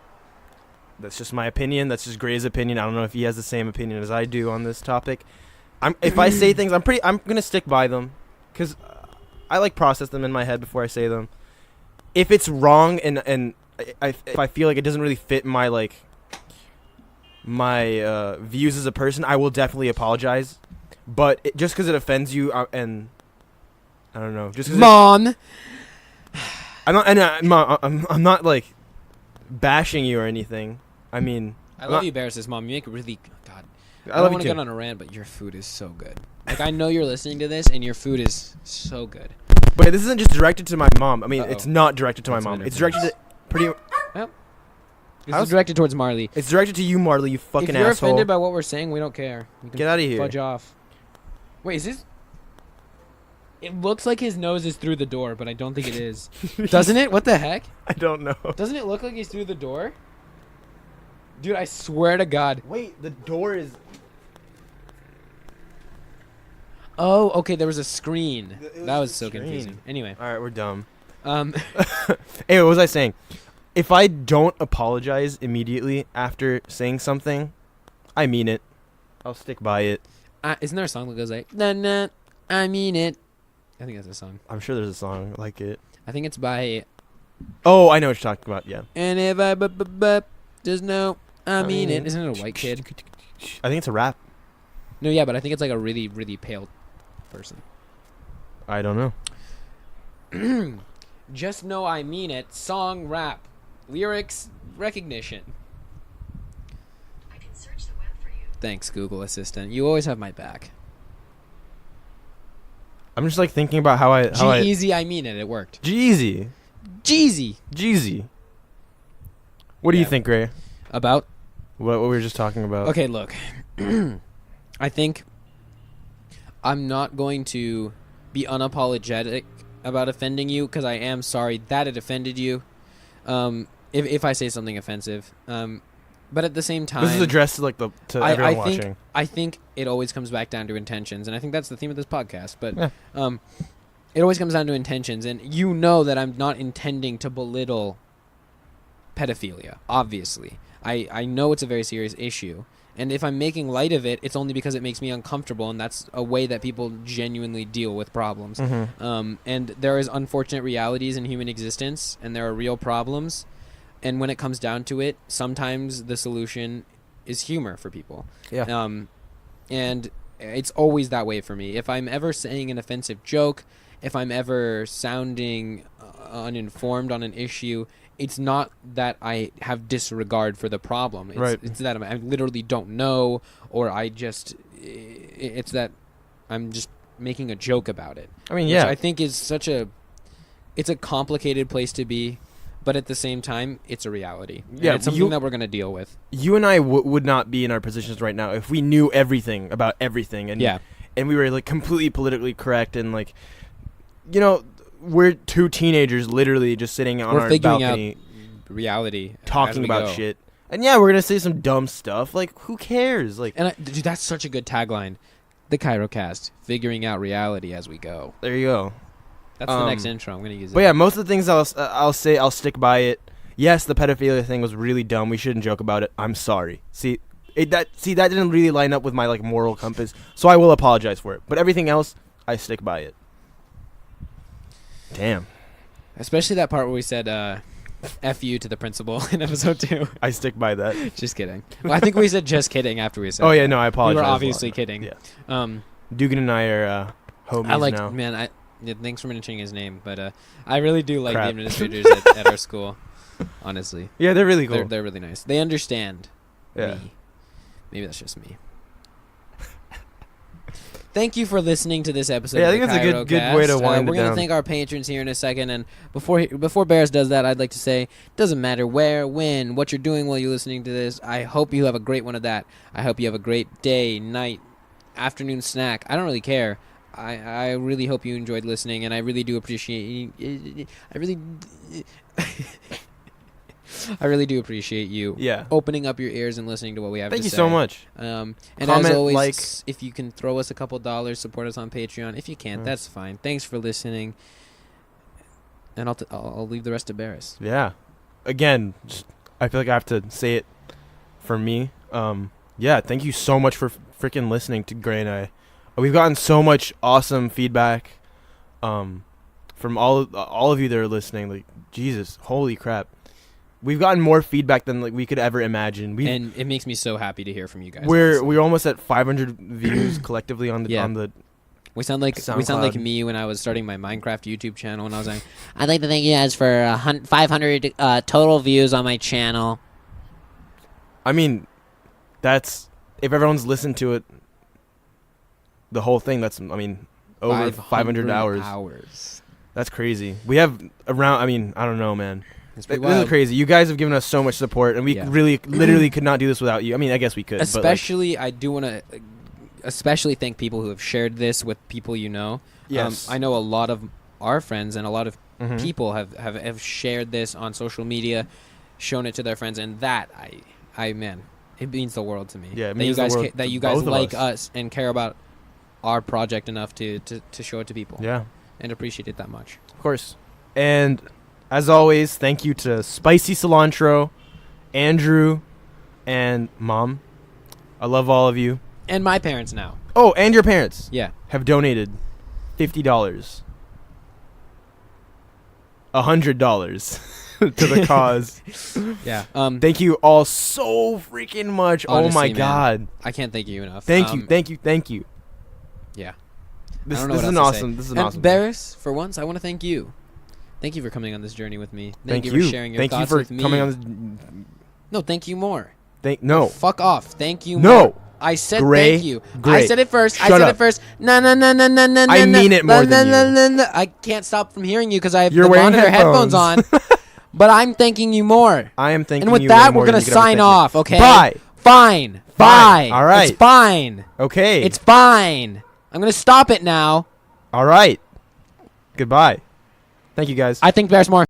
That's just my opinion. That's just Gray's opinion. I don't know if he has the same opinion as I do on this topic. If I say things, I'm gonna stick by them, because I like process them in my head before I say them. If it's wrong and if I feel like it doesn't really fit my views as a person, I will definitely apologize. But just because it offends you, and I don't know, just Mom. I'm not like bashing you or anything. I mean, I love you, Barris's mom. You make really God. I don't want to get on a rant, but your food is so good. Like, I know you're listening to this, and your food is so good. But this isn't just directed to my mom. I mean, it's not directed to my mom. It's directed to pretty. Well, this is directed towards Marley. It's directed to you, Marley. You fucking asshole. If you're offended by what we're saying, we don't care. Get out of here. Fudge off. Wait, is this? It looks like his nose is through the door, but I don't think it is. Doesn't it? What the heck? I don't know. Doesn't it look like he's through the door? Dude, I swear to God. Wait, the door is... Oh, okay, there was a screen. That was so confusing. Anyway. Alright, we're dumb. Hey, what was I saying? If I don't apologize immediately after saying something, I mean it. I'll stick by it. Isn't there a song that goes like, nah, nah, I mean it? I think that's a song. I'm sure there's a song like it. I think it's by... Oh, I know what you're talking about, yeah. And if I just know, I mean it. Isn't it a white kid? I think it's a rap. No, yeah, but I think it's like a really, really pale person. I don't know. Just know I mean it. Song, rap, lyrics, recognition. I can search the web for you. Thanks, Google Assistant. You always have my back. I'm just like thinking about how I G-Eazy, I mean it. It worked. G-Eazy. Jeezy. What do you think, Gray? About? What we were just talking about. Okay, look. I think I'm not going to be unapologetic about offending you because I am sorry that it offended you. If I say something offensive, but at the same time, this is addressed to everyone watching. I think it always comes back down to intentions, and I think that's the theme of this podcast. But Yeah. it always comes down to intentions, and you know that I'm not intending to belittle pedophilia. Obviously, I know it's a very serious issue, and if I'm making light of it, it's only because it makes me uncomfortable, and that's a way that people genuinely deal with problems. And there is unfortunate realities in human existence, and there are real problems. And when it comes down to it, sometimes the solution is humor for people. Yeah. And it's always that way for me. If I'm ever saying an offensive joke, if I'm ever sounding uninformed on an issue, it's not that I have disregard for the problem. It's that I literally don't know, or it's that I'm just making a joke about it. I mean, yeah. Which I think is it's a complicated place to be. But at the same time, it's a reality. Yeah, and it's something that we're going to deal with. You and I would not be in our positions right now if we knew everything about everything. And and we were like completely politically correct. And like, you know, we're two teenagers literally just sitting on our balcony. Out reality. Talking about shit. And yeah, we're going to say some dumb stuff. Like, who cares? Like, and dude, that's such a good tagline. The Cairo Cast, figuring out reality as we go. There you go. That's the next intro. I'm going to use it. But yeah, most of the things I'll say, I'll stick by it. Yes, the pedophilia thing was really dumb. We shouldn't joke about it. I'm sorry. That didn't really line up with my like moral compass. So I will apologize for it. But everything else, I stick by it. Damn. Especially that part where we said F you to the principal in episode 2. I stick by that. Just kidding. Well, I think we said just kidding after we said Oh yeah, no, I apologize. We were obviously kidding. Yeah. Dugan and I are homies now. Man, thanks for mentioning his name, but I really do like the Crap. administrators at our school. Honestly, Yeah, they're really cool. they're really nice. They understand Yeah. me. Maybe that's just me. Thank you for listening to this episode. Yeah, I of think the it's a Cairo good way to Cast. wind it We're gonna down. thank our patrons here in a second, and before Barris does that, I'd like to say, doesn't matter where, when, what you're doing while you're listening to this. I hope you have a great one of that. I hope you have a great day, night, afternoon snack. I don't really care. I really hope you enjoyed listening, and I really do appreciate. I really do appreciate you opening up your ears and listening to what we have to say. Thank you so much. And Comment, as always, like. if you can throw us a couple dollars, support us on Patreon. If you can't, that's fine. Thanks for listening. And I'll leave the rest to Barris. Yeah. Again, I feel like I have to say it for me. Yeah, thank you so much for freaking listening to Gray and I. We've gotten so much awesome feedback from all of you that are listening. Like, Jesus, holy crap. We've gotten more feedback than like we could ever imagine. And it makes me so happy to hear from you guys. We're almost at 500 views collectively on the We sound like SoundCloud. me when I was starting my Minecraft YouTube channel, and I was like, I'd like to thank you guys for 500 total views on my channel. I mean, that's if everyone's listened to it, the whole thing. That's over 500 hours. That's crazy. We have around. I don't know, man. This is crazy. You guys have given us so much support, and we really, literally could not do this without you. I mean, I guess we could. Especially, I do want to especially thank people who have shared this with people you know. Yes. I know a lot of our friends and a lot of people have shared this on social media, shown it to their friends, and that man, it means the world to me. Yeah, it that means that you guys like us. us and care about our project enough to show it to people. Yeah. And appreciate it that much. Of course. And as always, thank you to Spicy Cilantro, Andrew, and Mom. I love all of you. And my parents now. Oh, and your parents. Yeah. Have donated $50. $100 to the cause. Yeah. Thank you all so freaking much. Honestly, oh my man, God. I can't thank you enough. Thank you. Yeah. This I don't know is what an else to awesome. say. This is an and awesome. Barris, for once, I want to thank you. Thank you for coming on this journey with me. Thank you you for sharing your Thank thoughts you for with me. coming on this. No, thank you more. No. Fuck off. Thank you No. more. I said Gray. thank you. Gray. I said it first. Shut up. No. I mean it more than you. I can't stop from hearing you because I have You're the wearing monitor headphones on. But I'm thanking you more. I am thanking And with you that, way we're more going than to you could ever sign thank me. off, okay? Bye. Fine. Bye. All right. It's fine. Okay. It's fine. I'm going to stop it now. All right. Goodbye. Thank you, guys. I think Bears more.